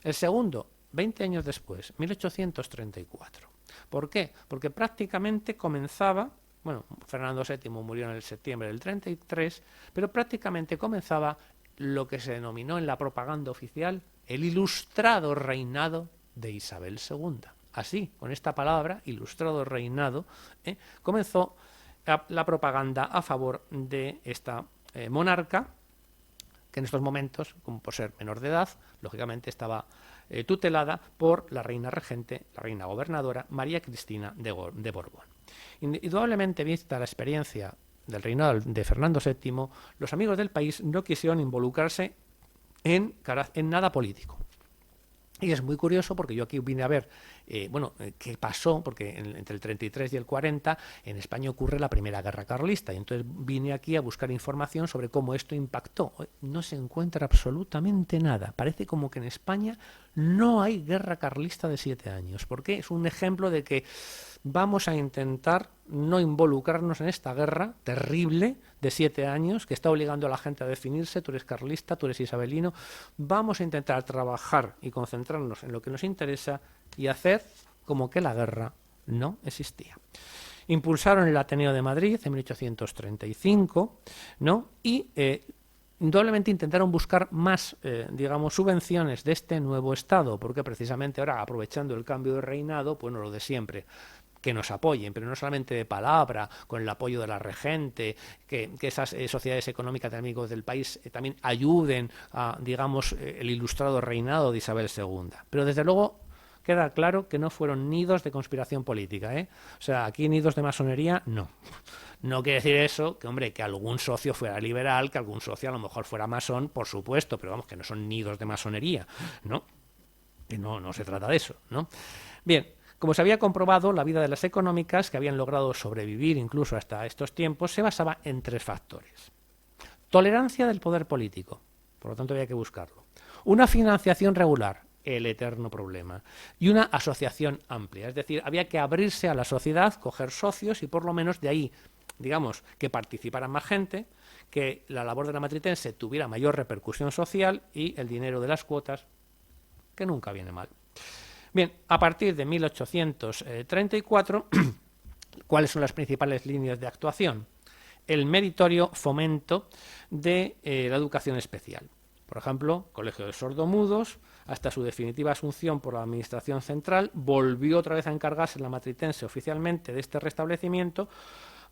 [SPEAKER 3] El segundo, 20 años después, 1834. ¿Por qué? Porque prácticamente comenzaba, bueno, Fernando VII murió en el septiembre del 33, pero prácticamente comenzaba lo que se denominó en la propaganda oficial el ilustrado reinado de Isabel II. Así, con esta palabra, ilustrado reinado, comenzó la propaganda a favor de esta monarca, que en estos momentos, como por ser menor de edad, lógicamente estaba tutelada por la reina regente, la reina gobernadora, María Cristina de Borbón. Indudablemente, vista la experiencia del reinado de Fernando VII, los Amigos del País no quisieron involucrarse en nada político. Y es muy curioso porque yo aquí vine a ver qué pasó, porque entre el 33 y el 40 en España ocurre la Primera Guerra Carlista, y entonces vine aquí a buscar información sobre cómo esto impactó. No se encuentra absolutamente nada. Parece como que en España no hay guerra carlista de 7 años, porque es un ejemplo de que vamos a intentar no involucrarnos en esta guerra terrible de 7 años que está obligando a la gente a definirse. Tú eres carlista, tú eres isabelino. Vamos a intentar trabajar y concentrarnos en lo que nos interesa y hacer como que la guerra no existía. Impulsaron el Ateneo de Madrid en 1835, ¿no? Y indudablemente intentaron buscar más, subvenciones de este nuevo Estado, porque precisamente ahora, aprovechando el cambio de reinado, pues no lo de siempre, que nos apoyen, pero no solamente de palabra, con el apoyo de la regente, que esas sociedades económicas de Amigos del País también ayuden a, el ilustrado reinado de Isabel II. Pero desde luego queda claro que no fueron nidos de conspiración política, ¿eh? O sea, aquí nidos de masonería, no. No quiere decir eso que, hombre, que algún socio fuera liberal, que algún socio a lo mejor fuera masón, por supuesto, pero vamos, que no son nidos de masonería, ¿no? Que no se trata de eso, ¿no? Bien. Como se había comprobado, la vida de las económicas, que habían logrado sobrevivir incluso hasta estos tiempos, se basaba en 3 factores. Tolerancia del poder político, por lo tanto había que buscarlo. Una financiación regular, el eterno problema. Y una asociación amplia, es decir, había que abrirse a la sociedad, coger socios y por lo menos de ahí, que participara más gente, que la labor de la matritense tuviera mayor repercusión social y el dinero de las cuotas, que nunca viene mal. Bien, a partir de 1834, ¿cuáles son las principales líneas de actuación? El meritorio fomento de la educación especial. Por ejemplo, Colegio de Sordomudos, hasta su definitiva asunción por la Administración Central, volvió otra vez a encargarse la matritense oficialmente de este restablecimiento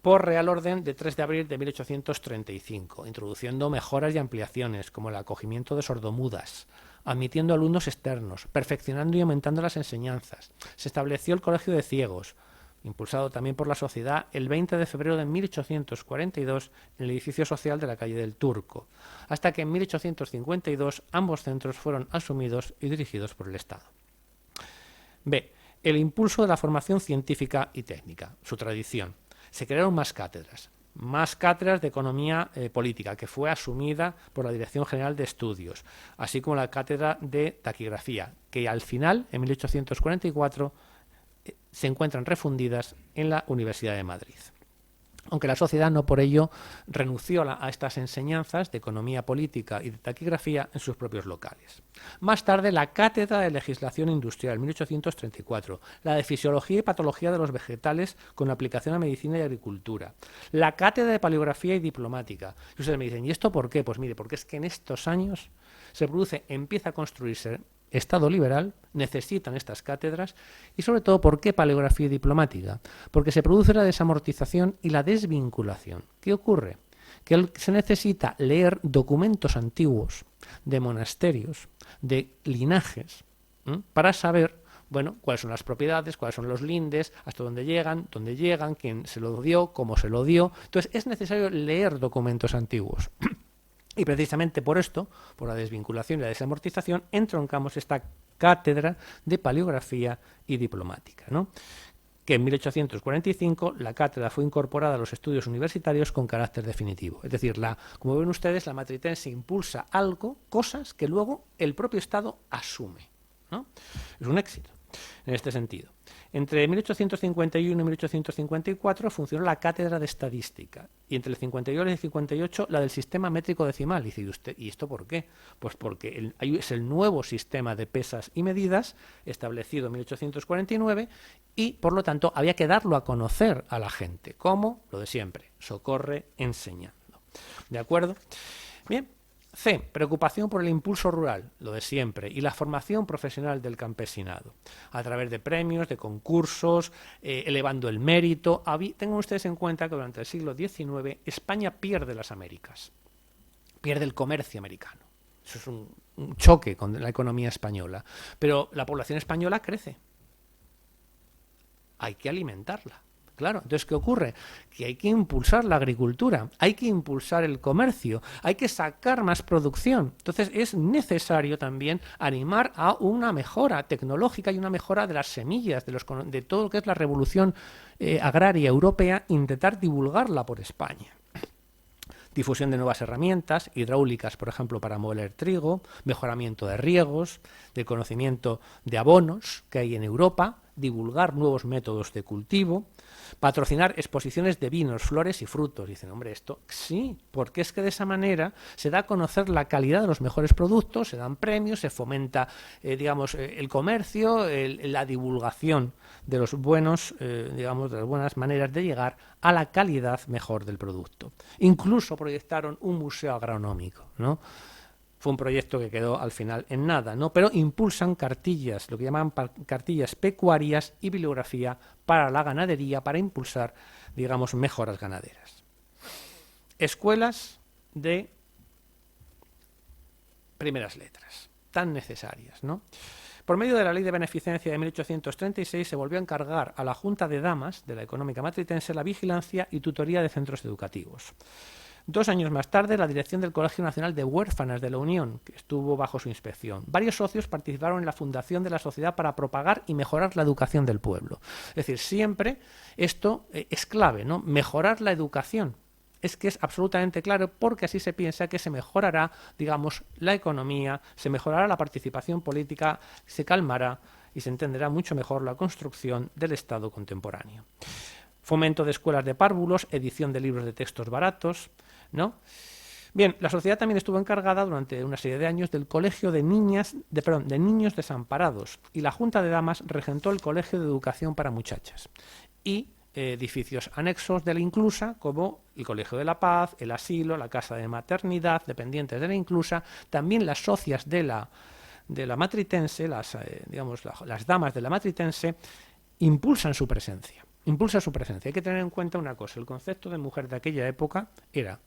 [SPEAKER 3] por Real Orden de 3 de abril de 1835, introduciendo mejoras y ampliaciones como el acogimiento de sordomudas, admitiendo alumnos externos, perfeccionando y aumentando las enseñanzas. Se estableció el Colegio de Ciegos, impulsado también por la sociedad, el 20 de febrero de 1842 en el edificio social de la calle del Turco, hasta que en 1852 ambos centros fueron asumidos y dirigidos por el Estado. B. El impulso de la formación científica y técnica, su tradición. Se crearon más cátedras de economía política, que fue asumida por la Dirección General de Estudios, así como la cátedra de taquigrafía, que al final, en 1844, se encuentran refundidas en la Universidad de Madrid. Aunque la sociedad no por ello renunció a estas enseñanzas de economía política y de taquigrafía en sus propios locales. Más tarde, la Cátedra de Legislación Industrial, 1834, la de Fisiología y Patología de los Vegetales con aplicación a Medicina y Agricultura, la Cátedra de Paleografía y Diplomática. Y ustedes me dicen, ¿y esto por qué? Pues mire, porque es que en estos años empieza a construirse Estado liberal, necesitan estas cátedras y sobre todo, ¿por qué paleografía y diplomática? Porque se produce la desamortización y la desvinculación. ¿Qué ocurre? Que se necesita leer documentos antiguos de monasterios, de linajes, para saber, cuáles son las propiedades, cuáles son los lindes, hasta dónde llegan, quién se lo dio, cómo se lo dio. Entonces es necesario leer documentos antiguos. Y precisamente por esto, por la desvinculación y la desamortización, entroncamos esta cátedra de paleografía y diplomática, ¿no? que en 1845 la cátedra fue incorporada a los estudios universitarios con carácter definitivo. Es decir, como ven ustedes, la Matritense impulsa cosas que luego el propio Estado asume, ¿no? Es un éxito en este sentido. Entre 1851 y 1854 funcionó la Cátedra de Estadística y entre el 51 y el 58 la del Sistema Métrico Decimal. Y dice usted, ¿y esto por qué? Pues porque es el nuevo sistema de pesas y medidas establecido en 1849 y, por lo tanto, había que darlo a conocer a la gente. ¿Cómo? Lo de siempre, socorre enseñando. ¿De acuerdo? Bien. C. Preocupación por el impulso rural, lo de siempre, y la formación profesional del campesinado, a través de premios, de concursos, elevando el mérito. Tengan ustedes en cuenta que durante el siglo XIX España pierde las Américas, pierde el comercio americano. Eso es un choque con la economía española. Pero la población española crece. Hay que alimentarla. Claro, entonces, ¿qué ocurre? Que hay que impulsar la agricultura, hay que impulsar el comercio, hay que sacar más producción. Entonces, es necesario también animar a una mejora tecnológica y una mejora de las semillas, de todo lo que es la revolución agraria europea, intentar divulgarla por España. Difusión de nuevas herramientas hidráulicas, por ejemplo, para moler trigo, mejoramiento de riegos, de conocimiento de abonos que hay en Europa, divulgar nuevos métodos de cultivo, patrocinar exposiciones de vinos, flores y frutos. Dicen, hombre, esto sí, porque es que de esa manera se da a conocer la calidad de los mejores productos, se dan premios, se fomenta, el comercio, la divulgación de los buenos, de las buenas maneras de llegar a la calidad mejor del producto. Incluso proyectaron un museo agronómico, ¿no? Fue un proyecto que quedó al final en nada, ¿no? Pero impulsan cartillas, lo que llaman cartillas pecuarias y bibliografía para la ganadería, para impulsar, mejoras ganaderas. Escuelas de primeras letras, tan necesarias, ¿no? Por medio de la Ley de Beneficencia de 1836 se volvió a encargar a la Junta de Damas de la Económica Matritense la vigilancia y tutoría de centros educativos. 2 años más tarde, la dirección del Colegio Nacional de Huérfanas de la Unión, que estuvo bajo su inspección. Varios socios participaron en la fundación de la sociedad para propagar y mejorar la educación del pueblo. Es decir, siempre esto es clave, ¿no? Mejorar la educación. Es que es absolutamente claro porque así se piensa que se mejorará, la economía, se mejorará la participación política, se calmará y se entenderá mucho mejor la construcción del Estado contemporáneo. Fomento de escuelas de párvulos, edición de libros de textos baratos, ¿no? Bien, la sociedad también estuvo encargada durante una serie de años del Colegio de Niños Desamparados y la Junta de Damas regentó el Colegio de Educación para Muchachas y edificios anexos de la Inclusa como el Colegio de la Paz, el Asilo, la Casa de Maternidad, dependientes de la Inclusa, también las socias de la Matritense, las damas de la Matritense, impulsan su presencia. Hay que tener en cuenta una cosa, el concepto de mujer de aquella época era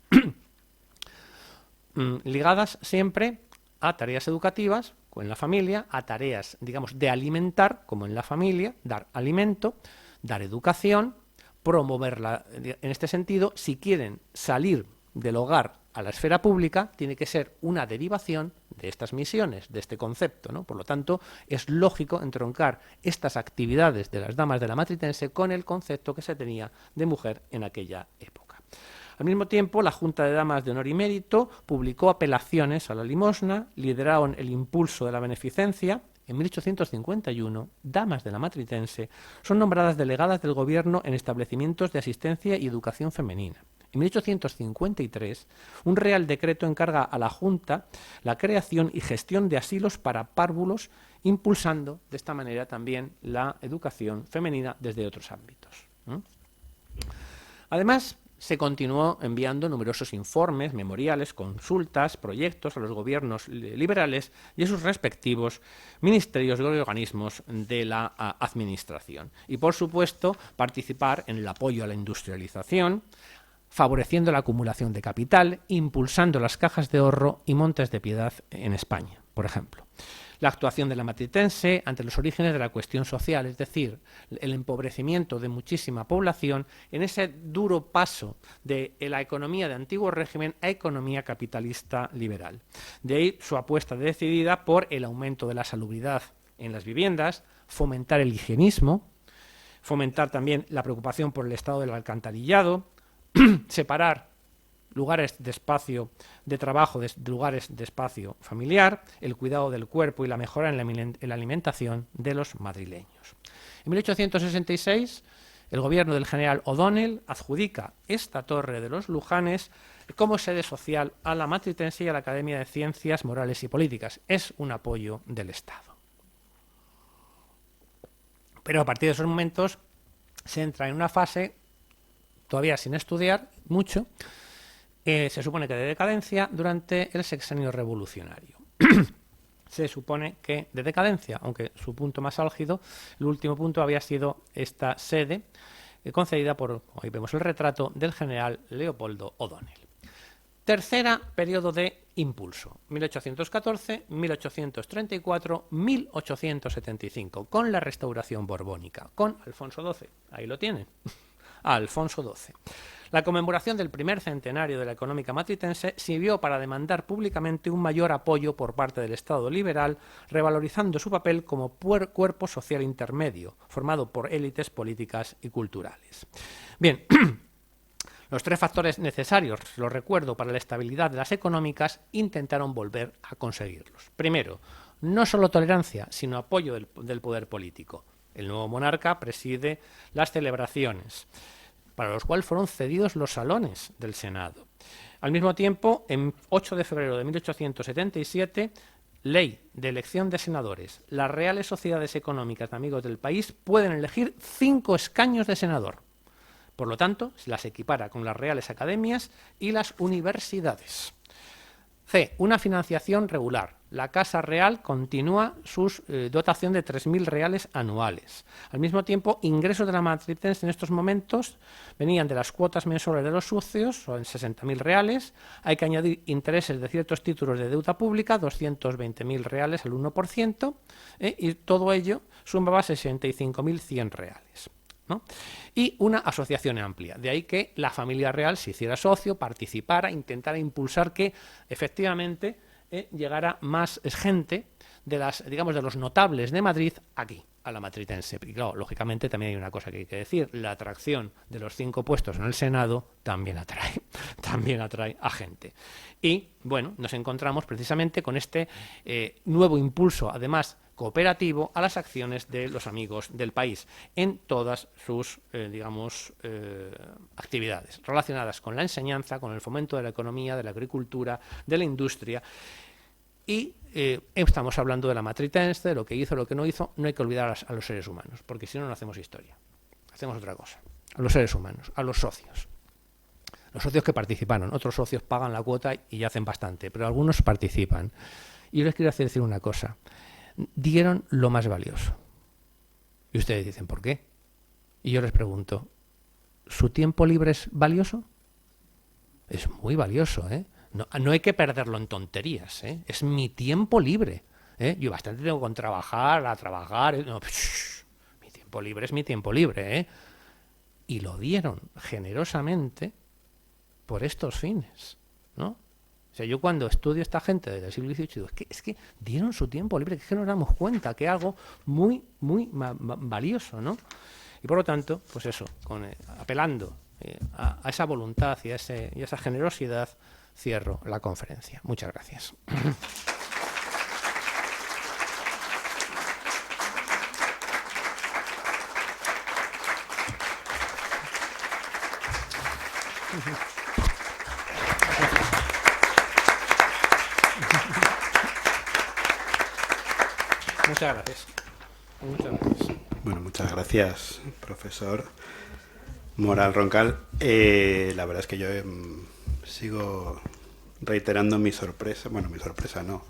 [SPEAKER 3] ligadas siempre a tareas educativas, como en la familia, a tareas, de alimentar, como en la familia, dar alimento, dar educación, promoverla en este sentido. Si quieren salir del hogar a la esfera pública, tiene que ser una derivación de estas misiones, de este concepto, ¿no? Por lo tanto, es lógico entroncar estas actividades de las damas de la Matritense con el concepto que se tenía de mujer en aquella época. Al mismo tiempo, la Junta de Damas de Honor y Mérito publicó apelaciones a la limosna, lideraron el impulso de la beneficencia. En 1851, damas de la Matritense son nombradas delegadas del gobierno en establecimientos de asistencia y educación femenina. En 1853, un Real Decreto encarga a la Junta la creación y gestión de asilos para párvulos, impulsando de esta manera también la educación femenina desde otros ámbitos. Además, se continuó enviando numerosos informes, memoriales, consultas, proyectos a los gobiernos liberales y a sus respectivos ministerios y organismos de la administración. Y, por supuesto, participar en el apoyo a la industrialización, favoreciendo la acumulación de capital, impulsando las cajas de ahorro y montes de piedad en España, por ejemplo. La actuación de la Matritense ante los orígenes de la cuestión social, es decir, el empobrecimiento de muchísima población en ese duro paso de la economía de antiguo régimen a economía capitalista liberal. De ahí su apuesta decidida por el aumento de la salubridad en las viviendas, fomentar el higienismo, fomentar también la preocupación por el estado del alcantarillado, separar lugares de espacio de trabajo de lugares de espacio familiar, el cuidado del cuerpo y la mejora en la alimentación de los madrileños. En 1866, el gobierno del general O'Donnell adjudica esta Torre de los Lujanes como sede social a la Matritense y a la Academia de Ciencias Morales y Políticas. Es un apoyo del Estado. Pero a partir de esos momentos se entra en una fase, todavía sin estudiar mucho, se supone que de decadencia durante el sexenio revolucionario. Se supone que de decadencia, aunque su punto más álgido, el último punto había sido esta sede concedida por, hoy vemos el retrato, del general Leopoldo O'Donnell. Tercera periodo de impulso, 1814, 1834, 1875, con la restauración borbónica, con Alfonso XII. Ahí lo tienen, Alfonso XII. La conmemoración del primer centenario de la económica matritense sirvió para demandar públicamente un mayor apoyo por parte del Estado liberal, revalorizando su papel como cuerpo social intermedio, formado por élites políticas y culturales. Bien, los tres factores necesarios, los recuerdo, para la estabilidad de las económicas, intentaron volver a conseguirlos. Primero, no solo tolerancia, sino apoyo del poder político. El nuevo monarca preside las celebraciones, para los cuales fueron cedidos los salones del Senado. Al mismo tiempo, en 8 de febrero de 1877, ley de elección de senadores. Las reales sociedades económicas de amigos del país pueden elegir 5 escaños de senador. Por lo tanto, se las equipara con las reales academias y las universidades. C. Una financiación regular. La Casa Real continúa su dotación de 3.000 reales anuales. Al mismo tiempo, ingresos de la Matritense en estos momentos venían de las cuotas mensuales de los socios, son 60.000 reales. Hay que añadir intereses de ciertos títulos de deuda pública, 220.000 reales, el 1%, y todo ello sumaba 65.100 reales. ¿no? Y una asociación amplia. De ahí que la familia real se hiciera socio, participara, intentara impulsar que efectivamente llegara más gente de de los notables de Madrid aquí, a la Matritense. Y claro, lógicamente también hay una cosa que hay que decir: la atracción de los 5 puestos en el Senado también atrae a gente. Y bueno, nos encontramos precisamente con este nuevo impulso, además cooperativo, a las acciones de los amigos del país en todas sus actividades relacionadas con la enseñanza, con el fomento de la economía, de la agricultura, de la industria. Y estamos hablando de la Matritense, de lo que hizo, lo que no hizo. No hay que olvidar a los seres humanos, porque si no, no hacemos historia. Hacemos otra cosa. A los seres humanos, a los socios. Los socios que participaron. Otros socios pagan la cuota y hacen bastante, pero algunos participan. Y yo les quiero decir una cosa. Dieron lo más valioso. Y ustedes dicen, ¿por qué? Y yo les pregunto, ¿su tiempo libre es valioso? Es muy valioso, ¿eh? No hay que perderlo en tonterías, ¿eh? Es mi tiempo libre, ¿eh? Yo bastante tengo con trabajar. No, mi tiempo libre es mi tiempo libre, ¿eh? Y lo dieron generosamente por estos fines, ¿no? O sea, yo cuando estudio a esta gente del siglo XVIII digo, es que dieron su tiempo libre, que es que nos damos cuenta que es algo muy, muy valioso, ¿no? Y por lo tanto, pues eso, apelando a esa voluntad y a esa generosidad, cierro la conferencia. Muchas gracias. Muchas gracias.
[SPEAKER 1] Bueno, muchas gracias, profesor Moral Roncal. La verdad es que yo sigo reiterando mi sorpresa. Bueno, mi sorpresa no.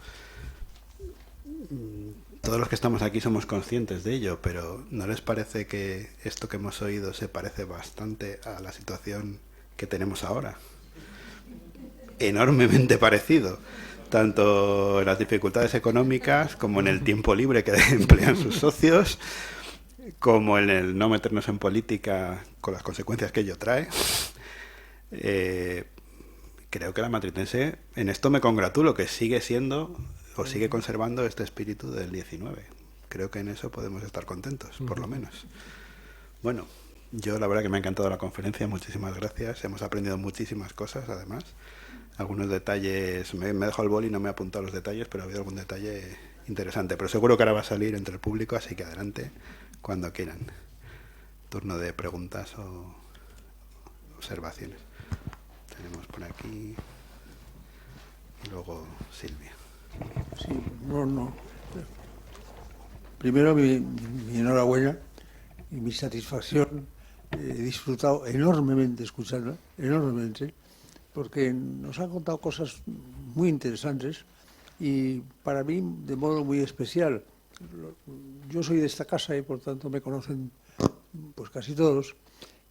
[SPEAKER 1] Todos los que estamos aquí somos conscientes de ello, pero ¿no les parece que esto que hemos oído se parece bastante a la situación que tenemos ahora? Enormemente parecido, tanto en las dificultades económicas como en el tiempo libre que emplean sus socios, como en el no meternos en política con las consecuencias que ello trae. Creo que la Matritense, en esto me congratulo, que sigue siendo o sigue conservando este espíritu del 19. Creo que en eso podemos estar contentos, por lo menos. Bueno, yo la verdad que me ha encantado la conferencia, muchísimas gracias. Hemos aprendido muchísimas cosas, además. Algunos detalles, me he dejado el boli y no me he apuntado los detalles, pero ha habido algún detalle interesante. Pero seguro que ahora va a salir entre el público, así que adelante, cuando quieran. Turno de preguntas o observaciones. Tenemos por aquí y luego Silvia.
[SPEAKER 4] Sí, no. Primero mi enhorabuena y mi satisfacción. He disfrutado enormemente escucharla, enormemente, porque nos han contado cosas muy interesantes y para mí de modo muy especial. Yo soy de esta casa y por tanto me conocen pues casi todos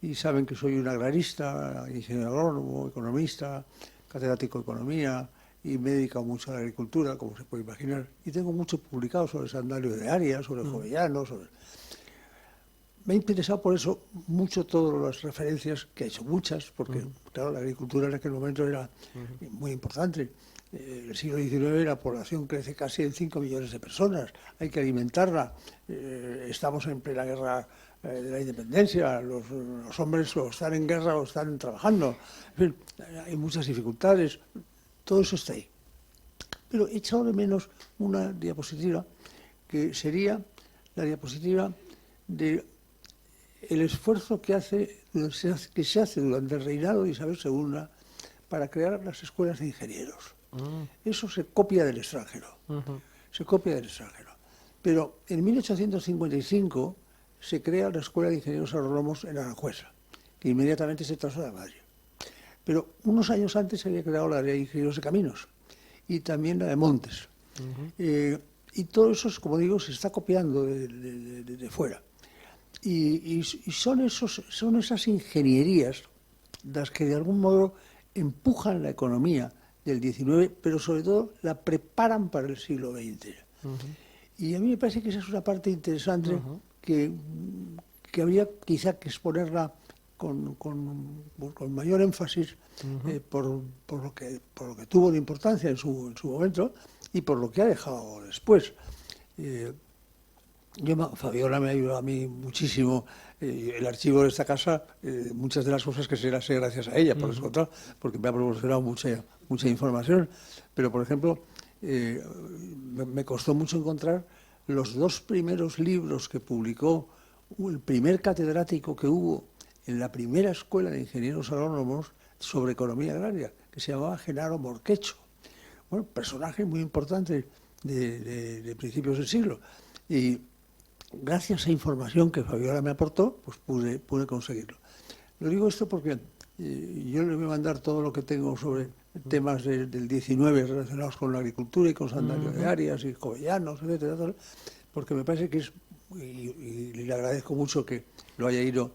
[SPEAKER 4] y saben que soy un agrarista, ingeniero agrónomo, economista, catedrático de economía y me he dedicado mucho a la agricultura, como se puede imaginar, y tengo mucho publicado sobre Sandalio de Arias, sobre Jovellanos, Me ha interesado por eso mucho todas las referencias, que ha hecho muchas, porque claro, la agricultura en aquel momento era muy importante. El siglo XIX la población crece casi en 5 millones de personas, hay que alimentarla, estamos en plena guerra de la independencia, los hombres o están en guerra o están trabajando, en fin, hay muchas dificultades, todo eso está ahí. Pero he echado de menos una diapositiva que sería la diapositiva de el esfuerzo que se hace durante el reinado de Isabel II para crear las escuelas de ingenieros. Eso se copia del extranjero. Se copia del extranjero. Pero en 1855 se crea la Escuela de Ingenieros Agrónomos en Aranjuez, que inmediatamente se traslada a Madrid. Pero unos años antes se había creado la de Ingenieros de Caminos y también la de Montes. Y todo eso, como digo, se está copiando de fuera. Y son esas ingenierías las que de algún modo empujan la economía del XIX, pero sobre todo la preparan para el siglo XX. Y a mí me parece que esa es una parte interesante que habría quizá que exponerla con mayor énfasis por lo que tuvo de importancia en su momento y por lo que ha dejado después. Fabiola me ha ayudado a mí muchísimo. El archivo de esta casa, muchas de las cosas que sé las sé gracias a ella, por descontado, porque me ha proporcionado mucha información. Pero, por ejemplo, me costó mucho encontrar los 2 primeros libros que publicó el primer catedrático que hubo en la primera escuela de ingenieros agrónomos sobre economía agraria, que se llamaba Genaro Morquecho. Bueno, personaje muy importante de principios del siglo. Y gracias a información que Fabiola me aportó, pues pude conseguirlo. Lo digo esto porque yo le voy a mandar todo lo que tengo sobre temas del 19 relacionados con la agricultura y con Sandalio de Arias y Jovellanos, etcétera, porque me parece que es, y le agradezco mucho que lo haya ido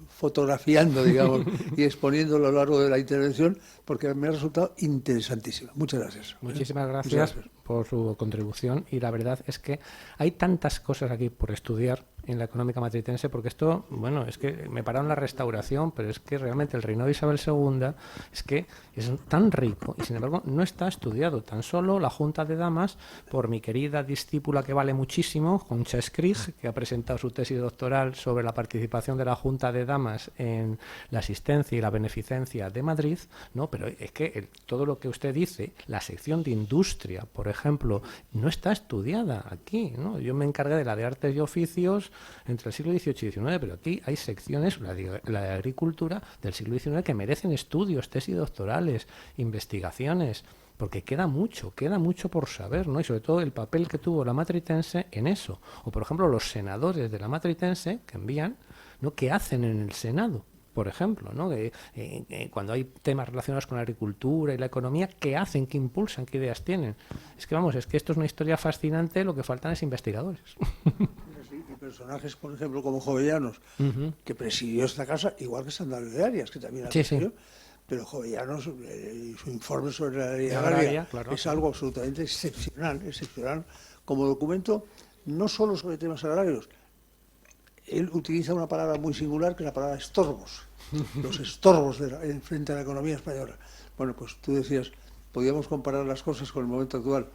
[SPEAKER 4] fotografiando, digamos, y exponiéndolo a lo largo de la intervención, porque me ha resultado interesantísimo. Muchas gracias.
[SPEAKER 3] Muchísimas gracias por su contribución, y la verdad es que hay tantas cosas aquí por estudiar en la económica matritense, porque esto, bueno, es que me pararon la restauración, pero es que realmente el reinado de Isabel II es que es tan rico y sin embargo no está estudiado. Tan solo la Junta de Damas, por mi querida discípula que vale muchísimo, Concha Skrig, que ha presentado su tesis doctoral sobre la participación de la Junta de Damas en la asistencia y la beneficencia de Madrid, ¿no? Pero es que todo lo que usted dice, la sección de industria, por ejemplo, no está estudiada aquí, ¿no? Yo me encargué de la de artes y oficios entre el siglo XVIII y XIX, pero aquí hay secciones, la de agricultura del siglo XIX, que merecen estudios, tesis doctorales, investigaciones, porque queda mucho por saber, ¿no? Y sobre todo el papel que tuvo la matritense en eso. O, por ejemplo, los senadores de la matritense que envían, ¿no? ¿Qué hacen en el Senado? Por ejemplo, ¿no? Cuando hay temas relacionados con la agricultura y la economía, ¿qué hacen? ¿Qué impulsan? ¿Qué ideas tienen? Es que esto es una historia fascinante, lo que faltan es investigadores.
[SPEAKER 4] Y personajes, por ejemplo, como Jovellanos, que presidió esta casa, igual que Sandalio de Arias, que también la presidió, pero Jovellanos, su informe sobre la ley agraria, claro, es algo absolutamente excepcional como documento, no solo sobre temas agrarios. Él utiliza una palabra muy singular, que es la palabra estorbos, los estorbos frente a la economía española. Bueno, pues tú decías, podíamos comparar las cosas con el momento actual.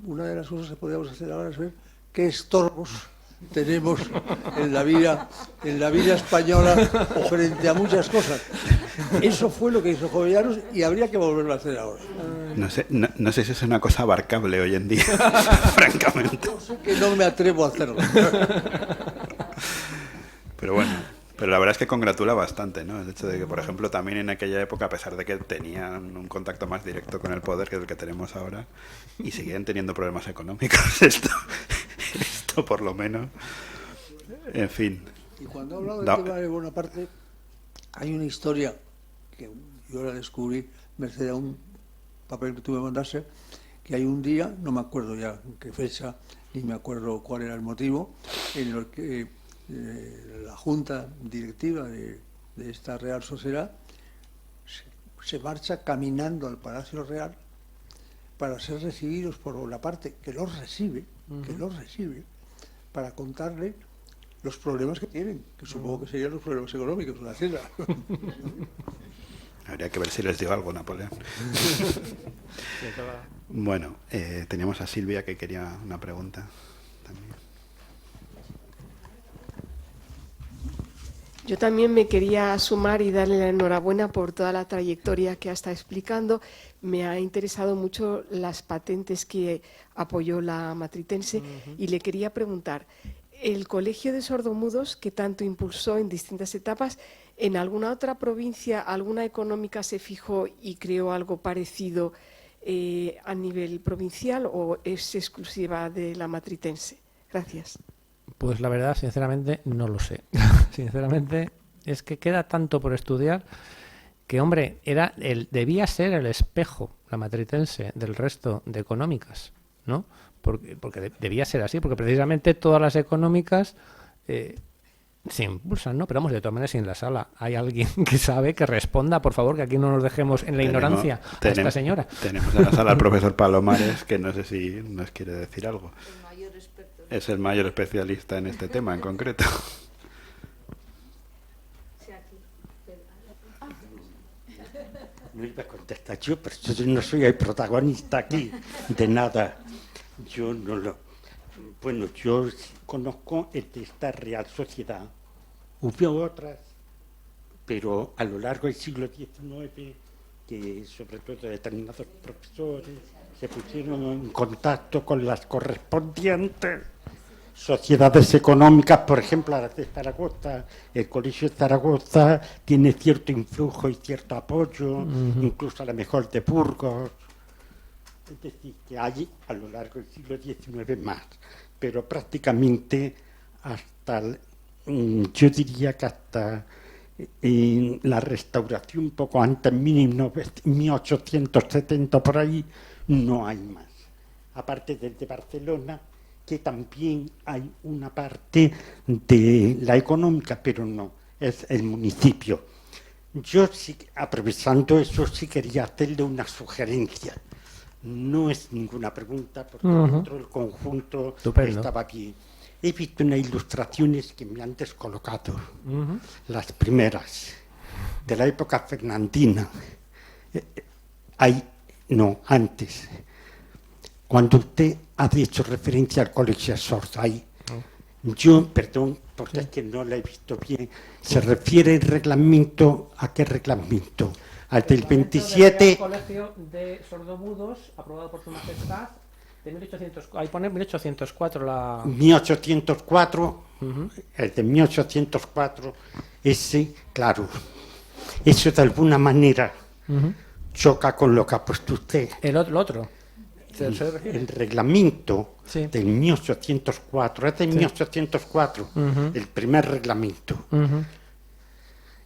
[SPEAKER 4] Una de las cosas que podíamos hacer ahora es ver qué estorbos tenemos en la vida española frente a muchas cosas. Eso fue lo que hizo Jovellanos y habría que volverlo a hacer ahora.
[SPEAKER 1] No sé si es una cosa abarcable hoy en día, francamente.
[SPEAKER 4] No sé, que no me atrevo a hacerlo.
[SPEAKER 1] Pero bueno, pero la verdad es que congratula bastante, ¿no? El hecho de que, por ejemplo, también en aquella época, a pesar de que tenían un contacto más directo con el poder que el que tenemos ahora, y seguían teniendo problemas económicos, esto por lo menos, en fin.
[SPEAKER 4] Y cuando he hablado del tema de Bonaparte, hay una historia que yo la descubrí merced a un papel que tú me mandaste, que hay un día, no me acuerdo ya en qué fecha, ni me acuerdo cuál era el motivo, en el que la junta directiva de esta Real Sociedad se marcha caminando al Palacio Real para ser recibidos por Bonaparte, que los recibe, para contarle los problemas que tienen, que supongo que serían los problemas económicos de la hacienda.
[SPEAKER 1] Habría que ver si les digo algo, Napoleón. Bueno, teníamos a Silvia que quería una pregunta también.
[SPEAKER 5] Yo también me quería sumar y darle la enhorabuena por toda la trayectoria que ha estado explicando. Me ha interesado mucho las patentes que apoyó la Matritense y le quería preguntar, ¿el Colegio de Sordomudos, que tanto impulsó en distintas etapas, en alguna otra provincia, alguna económica se fijó y creó algo parecido a nivel provincial o es exclusiva de la Matritense? Gracias.
[SPEAKER 3] Pues la verdad, sinceramente, no lo sé. Sinceramente, es que queda tanto por estudiar que, hombre, debía ser el espejo, la Matritense, del resto de económicas, ¿no? Porque debía ser así, porque precisamente todas las económicas se impulsan, ¿no? Pero vamos, de todas maneras, si en la sala hay alguien que sabe, que responda, por favor, que aquí no nos dejemos en la ignorancia a esta señora.
[SPEAKER 1] Tenemos en la sala al profesor Palomares, que no sé si nos quiere decir algo. Es el mayor especialista en este tema en concreto.
[SPEAKER 6] No iba a contestar yo, pero yo no soy el protagonista aquí de nada. Yo no lo... Bueno, yo conozco el de esta Real Sociedad. Hubo otras, pero a lo largo del siglo XIX, que sobre todo determinados profesores se pusieron en contacto con las correspondientes sociedades económicas, por ejemplo, las de Zaragoza. El Colegio de Zaragoza tiene cierto influjo y cierto apoyo, incluso a lo mejor de Burgos. Es decir, que hay a lo largo del siglo XIX más, pero prácticamente hasta, yo diría que hasta la restauración, un poco antes, 1870 por ahí, no hay más. Aparte del de Barcelona, que también hay una parte de la económica, pero no, es el municipio. Yo, sí, aprovechando eso, sí quería hacerle una sugerencia. No es ninguna pregunta, porque dentro del conjunto estaba aquí. He visto unas ilustraciones que me han descolocado. Las primeras, de la época fernandina. Antes. Cuando usted ha hecho referencia al Colegio Sordo, yo, perdón, porque es que no la he visto bien, se refiere el reglamento, ¿a qué reglamento? Al del 27...
[SPEAKER 3] El Colegio de Sordomudos, aprobado por Su Majestad, de 1804, ahí pone 1804 la...
[SPEAKER 6] 1804, el de 1804, ese, claro, eso de alguna manera choca con lo que ha puesto usted.
[SPEAKER 3] ¿El otro?
[SPEAKER 6] El reglamento del 1804, es de 1804, el primer reglamento.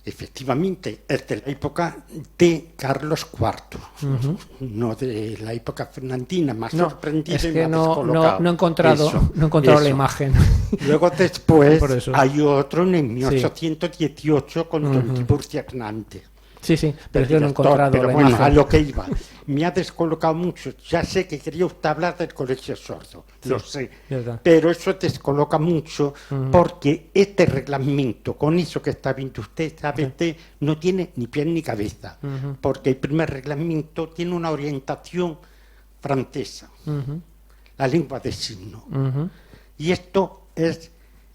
[SPEAKER 6] Efectivamente, es de la época de Carlos IV, no de la época fernandina, más sorprendido.
[SPEAKER 3] Es que no he encontrado la imagen.
[SPEAKER 6] Luego después hay otro en el 1818 con Don Tiburcio Hernández.
[SPEAKER 3] Sí, pero yo no he encontrado
[SPEAKER 6] pero
[SPEAKER 3] la
[SPEAKER 6] bueno,
[SPEAKER 3] imagen.
[SPEAKER 6] a lo que iba. Me ha descolocado mucho. Ya sé que quería usted hablar del Colegio Sordo, lo sé. Pero eso descoloca mucho porque este reglamento, con eso que está viendo usted, no tiene ni pie ni cabeza. Porque el primer reglamento tiene una orientación francesa, la lengua de signo. Y esto es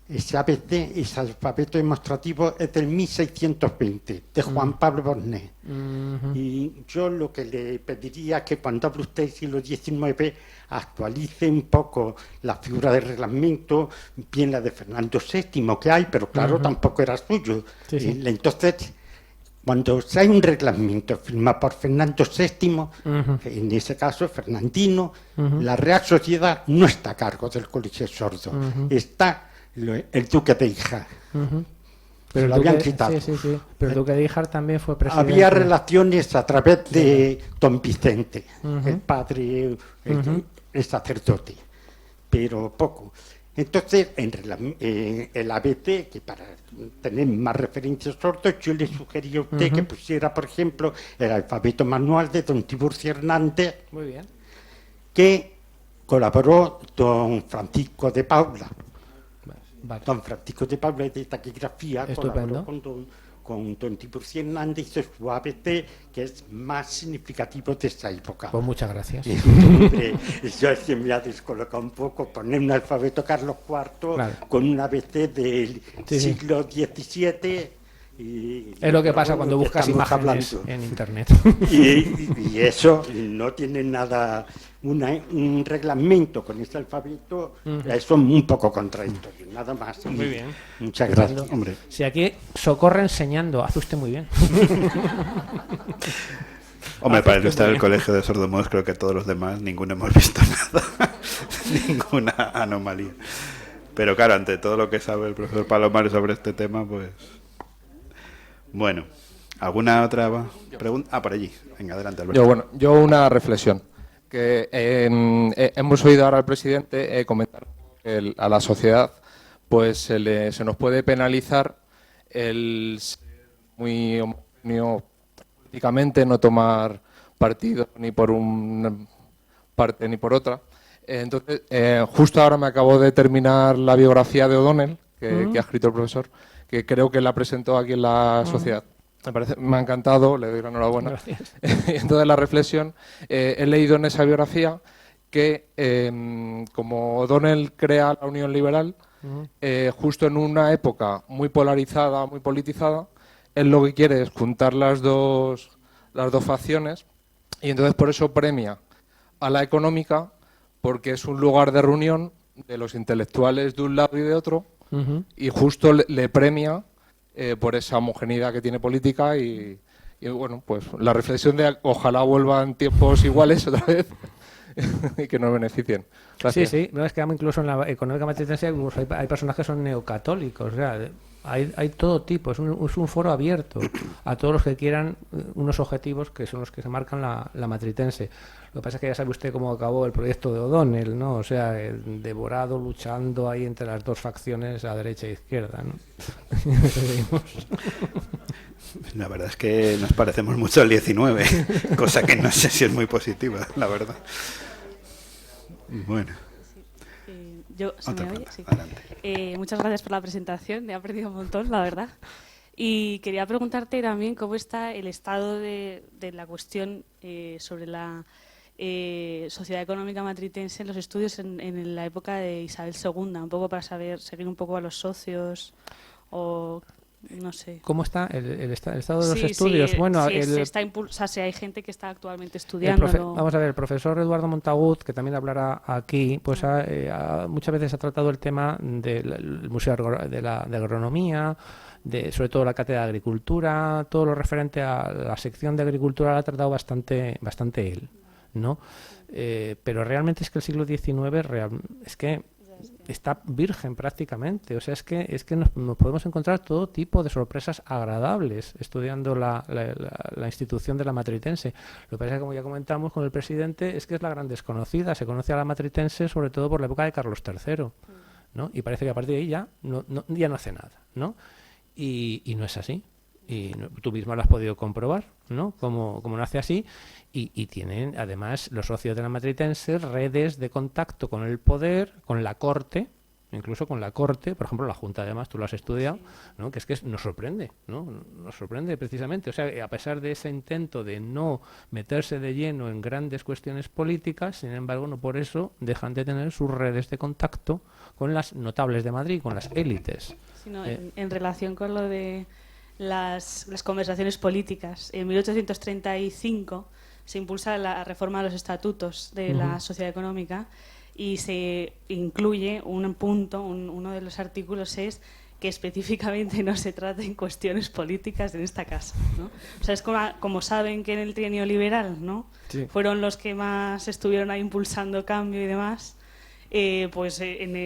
[SPEAKER 6] ese ABC, ese alfabeto demostrativo, es del 1620, de Juan Pablo Bornet. Y yo lo que le pediría es que cuando hable usted del siglo XIX actualice un poco la figura del reglamento, bien la de Fernando VII que hay, pero claro, tampoco era suyo.
[SPEAKER 3] Sí, sí.
[SPEAKER 6] Entonces, cuando se hay un reglamento firmado por Fernando VII, en ese caso Fernandino, la Real Sociedad no está a cargo del Colegio Sordo, está el Duque de Híjar.
[SPEAKER 3] Pero
[SPEAKER 6] lo habían quitado.
[SPEAKER 3] Sí. Pero el Duque de Híjar también fue presidente.
[SPEAKER 6] Había relaciones a través de don Vicente, el padre, el sacerdote, pero poco. Entonces, el ABC, que para tener más referencias sordos, yo le sugería a usted que pusiera, por ejemplo, el alfabeto manual de don Tiburcio Hernández,
[SPEAKER 3] Muy bien.
[SPEAKER 6] que colaboró don Francisco de Paula.
[SPEAKER 3] Vale.
[SPEAKER 6] Don Francisco de Paula de taquigrafía,
[SPEAKER 3] Estupendo.
[SPEAKER 6] colaboró con don Tiburcio Hernández, hizo su ABC, que es más significativo de esa época.
[SPEAKER 3] Pues muchas gracias.
[SPEAKER 6] Yo es que me ha descolocado un poco poner un alfabeto Carlos IV
[SPEAKER 3] Claro.
[SPEAKER 6] con un ABC del
[SPEAKER 3] Sí.
[SPEAKER 6] siglo XVII.
[SPEAKER 3] Es lo que pasa cuando buscas
[SPEAKER 6] estamos
[SPEAKER 3] imágenes
[SPEAKER 6] hablando.
[SPEAKER 3] en internet.
[SPEAKER 6] Y eso no tiene nada, un reglamento con ese alfabeto, eso es un poco contradictorio, nada más.
[SPEAKER 3] Muy bien.
[SPEAKER 6] Muchas gracias, hombre.
[SPEAKER 3] Si aquí Socorro enseñando, hace usted muy bien.
[SPEAKER 1] Hombre, para ilustrar el colegio de sordomudos, creo que todos los demás, ninguno hemos visto nada, ninguna anomalía. Pero claro, ante todo lo que sabe el profesor Palomares sobre este tema, pues... Bueno, ¿alguna otra pregunta? Por allí. Venga, adelante, Alberto.
[SPEAKER 7] Yo una reflexión. Que hemos oído ahora al presidente comentar que a la sociedad pues se nos puede penalizar el ser muy homogéneo políticamente, no tomar partido ni por una parte ni por otra. Entonces, justo ahora me acabo de terminar la biografía de O'Donnell, que ha escrito el profesor, que creo que la presentó aquí en la sociedad. Me ha encantado, le doy la enhorabuena.
[SPEAKER 3] Gracias.
[SPEAKER 7] Entonces, la reflexión, he leído en esa biografía que como O'Donnell crea la Unión Liberal, justo en una época muy polarizada, muy politizada, él lo que quiere es juntar las dos facciones, y entonces por eso premia a la económica, porque es un lugar de reunión de los intelectuales de un lado y de otro, y justo le premia por esa homogeneidad que tiene política y bueno, pues la reflexión de ojalá vuelvan tiempos iguales otra vez y que nos beneficien. Gracias.
[SPEAKER 3] Sí, no, es que incluso en la económica matritense hay personajes que son neocatólicos, o sea, hay todo tipo, es un foro abierto a todos los que quieran unos objetivos que son los que se marcan la matritense. Lo que pasa es que ya sabe usted cómo acabó el proyecto de O'Donnell, ¿no? O sea, devorado, luchando ahí entre las dos facciones, a derecha e izquierda, ¿no?
[SPEAKER 1] La verdad es que nos parecemos mucho al 19, cosa que no sé si es muy positiva, la verdad. Bueno.
[SPEAKER 8] ¿Se me oye? Sí.
[SPEAKER 1] Adelante.
[SPEAKER 8] Muchas gracias por la presentación, me ha aprendido un montón, la verdad. Y quería preguntarte también cómo está el estado de la cuestión sobre la sociedad económica matritense en los estudios en la época de Isabel II, un poco para seguir un poco a los socios o... No sé.
[SPEAKER 3] ¿Cómo está el estado de los estudios?
[SPEAKER 8] Sí,
[SPEAKER 3] bueno,
[SPEAKER 8] si hay gente que está actualmente estudiando.
[SPEAKER 3] Vamos a ver, el profesor Eduardo Montagut, que también hablará aquí, pues muchas veces ha tratado el tema del Museo de Agronomía, sobre todo la Cátedra de Agricultura, todo lo referente a la sección de Agricultura lo ha tratado bastante él, ¿no? Pero realmente es que el siglo XIX es que está virgen prácticamente, o sea, es que nos podemos encontrar todo tipo de sorpresas agradables estudiando la institución de la matritense. Lo que pasa es que, como ya comentamos con el presidente, es que es la gran desconocida, se conoce a la matritense sobre todo por la época de Carlos III, ¿no? Y parece que a partir de ahí ya no hace nada, ¿no? Y no es así. Y tú misma lo has podido comprobar, ¿no? Como no hace así, y tienen además los socios de la matritense redes de contacto con el poder, con la corte, incluso con la Corte, por ejemplo, la Junta, además, tú lo has estudiado, ¿no? Que es que nos sorprende, ¿no? Nos sorprende precisamente. O sea, a pesar de ese intento de no meterse de lleno en grandes cuestiones políticas, sin embargo, no por eso dejan de tener sus redes de contacto con las notables de Madrid, con las élites.
[SPEAKER 8] Sino en relación con lo de las conversaciones políticas. En 1835 se impulsa la reforma de los estatutos de la Sociedad Económica y se incluye un punto, uno de los artículos es que específicamente no se traten cuestiones políticas en esta casa, ¿no? O sea, es como saben que en el trienio liberal, ¿no? Sí. Fueron los que más estuvieron ahí impulsando cambio y demás,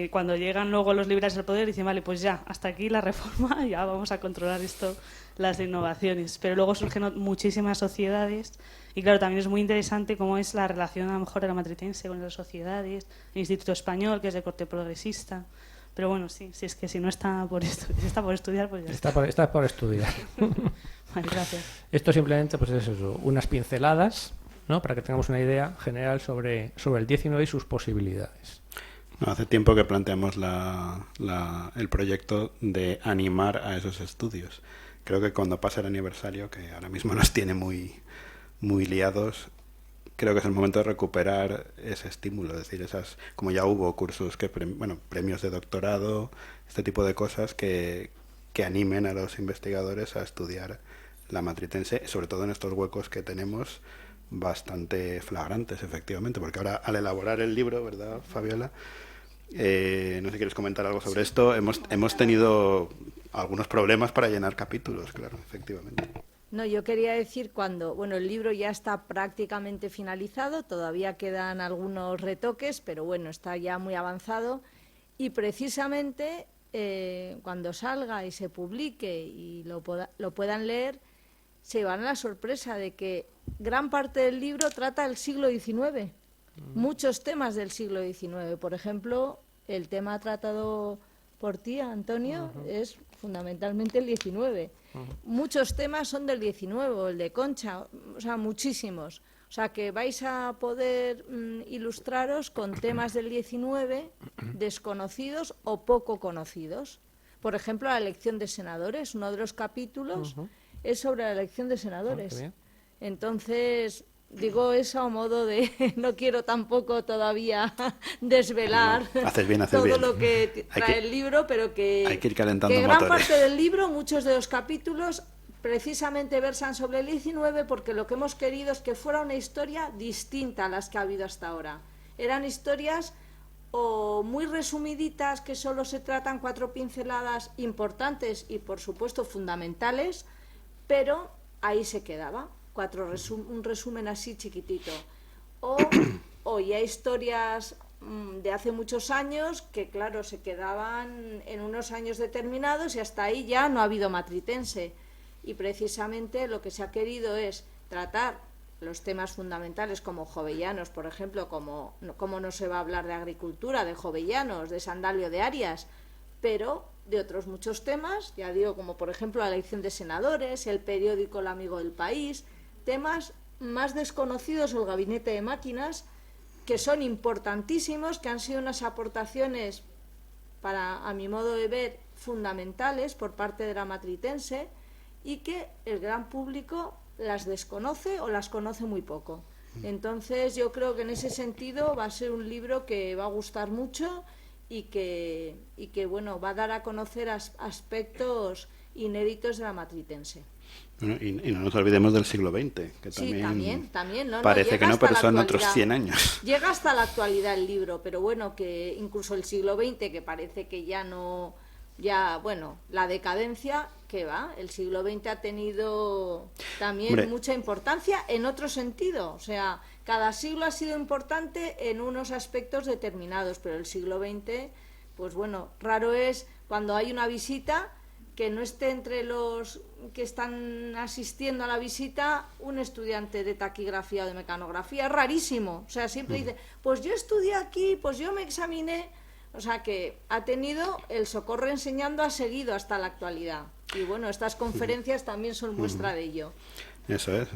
[SPEAKER 8] cuando llegan luego los liberales al poder dicen, vale, pues ya, hasta aquí la reforma, ya vamos a controlar esto, las innovaciones. Pero luego surgen muchísimas sociedades y claro, también es muy interesante cómo es la relación a lo mejor de la matritense con las sociedades, el Instituto Español, que es de corte progresista. Pero bueno, sí, es que si no está si está por estudiar, pues ya
[SPEAKER 3] está por estudiar.
[SPEAKER 8] Vale, gracias.
[SPEAKER 3] Esto simplemente pues es eso, unas pinceladas, ¿no? Para que tengamos una idea general sobre el 19 y sus posibilidades.
[SPEAKER 1] No, hace tiempo que planteamos el proyecto de animar a esos estudios. Creo que cuando pase el aniversario, que ahora mismo nos tiene muy, muy liados, creo que es el momento de recuperar ese estímulo, es decir, como ya hubo cursos premios de doctorado, este tipo de cosas que animen a los investigadores a estudiar la matritense, sobre todo en estos huecos que tenemos bastante flagrantes, efectivamente, porque ahora al elaborar el libro, ¿verdad, Fabiola? No sé si quieres comentar algo sobre esto. Hemos tenido algunos problemas para llenar capítulos, claro, efectivamente.
[SPEAKER 2] No, yo quería decir el libro ya está prácticamente finalizado, todavía quedan algunos retoques, pero bueno, está ya muy avanzado y precisamente cuando salga y se publique y lo puedan leer, se van a la sorpresa de que gran parte del libro trata el siglo XIX, muchos temas del siglo XIX. Por ejemplo, el tema tratado por ti, Antonio, es fundamentalmente el XIX. Muchos temas son del XIX, el de Concha, o sea, muchísimos. O sea, que vais a poder ilustraros con temas del XIX desconocidos o poco conocidos. Por ejemplo, la elección de senadores, uno de los capítulos es sobre la elección de senadores. Entonces, digo eso a modo de, no quiero tampoco todavía desvelar todo lo que trae el libro, pero
[SPEAKER 1] hay que ir calentando
[SPEAKER 2] que gran
[SPEAKER 1] motores.
[SPEAKER 2] parte del libro, muchos de los capítulos, precisamente versan sobre el 19 porque lo que hemos querido es que fuera una historia distinta a las que ha habido hasta ahora. Eran historias o muy resumiditas que solo se tratan 4 pinceladas importantes y por supuesto fundamentales, pero ahí se quedaba. Un resumen así chiquitito, o ya historias de hace muchos años que claro se quedaban en unos años determinados y hasta ahí ya no ha habido matritense, y precisamente lo que se ha querido es tratar los temas fundamentales como Jovellanos, por ejemplo, como no se va a hablar de agricultura, de Jovellanos, de Sandalio de Arias, pero de otros muchos temas, ya digo, como por ejemplo la elección de senadores, el periódico El Amigo del País, temas más desconocidos, o el gabinete de máquinas, que son importantísimos, que han sido unas aportaciones, a mi modo de ver, fundamentales por parte de la matritense y que el gran público las desconoce o las conoce muy poco. Entonces yo creo que en ese sentido va a ser un libro que va a gustar mucho y que bueno, va a dar a conocer aspectos inéditos de la matritense.
[SPEAKER 1] Bueno, y no nos olvidemos del siglo XX, que
[SPEAKER 2] también ¿no?
[SPEAKER 1] Parece que no, pero son otros 100 años.
[SPEAKER 2] Llega hasta la actualidad el libro, pero bueno, que incluso el siglo XX, que parece que la decadencia, que va, el siglo XX ha tenido también mucha importancia en otro sentido, o sea, cada siglo ha sido importante en unos aspectos determinados, pero el siglo XX, pues bueno, raro es cuando hay una visita que no esté entre los que están asistiendo a la visita un estudiante de taquigrafía o de mecanografía. Es rarísimo. O sea, siempre dice, pues yo estudié aquí, pues yo me examiné. O sea, que ha tenido el Socorro Enseñando, ha seguido hasta la actualidad. Y bueno, estas conferencias también son muestra de ello.
[SPEAKER 1] Eso es.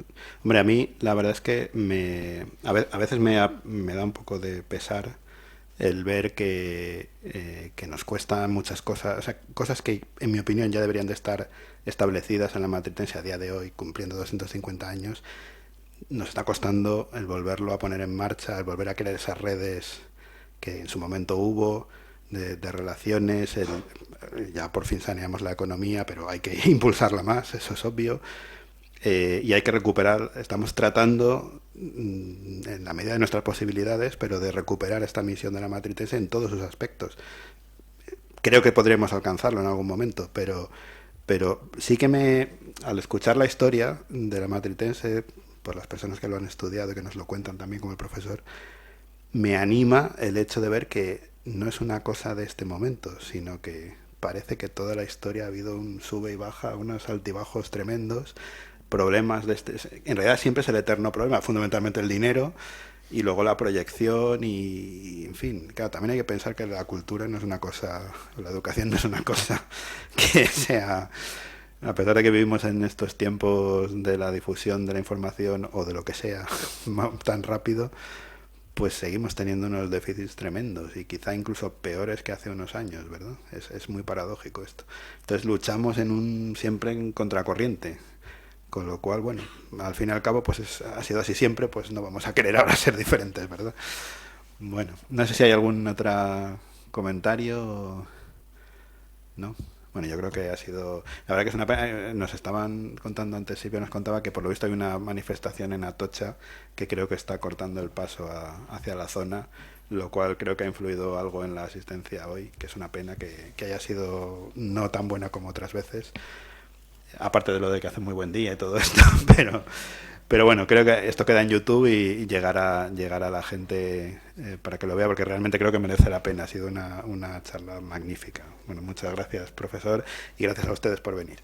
[SPEAKER 1] Hombre, a mí la verdad es que a veces me da un poco de pesar el ver que nos cuestan muchas cosas, o sea, cosas que en mi opinión ya deberían de estar establecidas en la matritense a día de hoy, cumpliendo 250 años, nos está costando el volverlo a poner en marcha, el volver a crear esas redes que en su momento hubo, de relaciones, ya por fin saneamos la economía, pero hay que impulsarla más, eso es obvio. Y hay que recuperar, estamos tratando en la medida de nuestras posibilidades, pero de recuperar esta misión de la matritense en todos sus aspectos. Creo que podremos alcanzarlo en algún momento, pero sí que al escuchar la historia de la matritense, por las personas que lo han estudiado y que nos lo cuentan también como el profesor, me anima el hecho de ver que no es una cosa de este momento, sino que parece que toda la historia ha habido un sube y baja, unos altibajos tremendos, problemas en realidad siempre es el eterno problema, fundamentalmente el dinero y luego la proyección y en fin, claro, también hay que pensar que la cultura no es una cosa, la educación no es una cosa que sea, a pesar de que vivimos en estos tiempos de la difusión de la información o de lo que sea tan rápido, pues seguimos teniendo unos déficits tremendos y quizá incluso peores que hace unos años, ¿verdad? Es muy paradójico esto. Entonces luchamos siempre en contracorriente. Con lo cual, bueno, al fin y al cabo, pues ha sido así siempre, pues no vamos a querer ahora ser diferentes, ¿verdad? Bueno, no sé si hay algún otro comentario, ¿no? Bueno, yo creo que ha sido... La verdad que es una pena, nos estaban contando antes, Silvia nos contaba que por lo visto hay una manifestación en Atocha que creo que está cortando el paso hacia la zona, lo cual creo que ha influido algo en la asistencia hoy, que es una pena que haya sido no tan buena como otras veces. Aparte de lo de que hace muy buen día y todo esto, pero bueno, creo que esto queda en YouTube y llegará a la gente para que lo vea, porque realmente creo que merece la pena. Ha sido una charla magnífica. Bueno, muchas gracias, profesor, y gracias a ustedes por venir.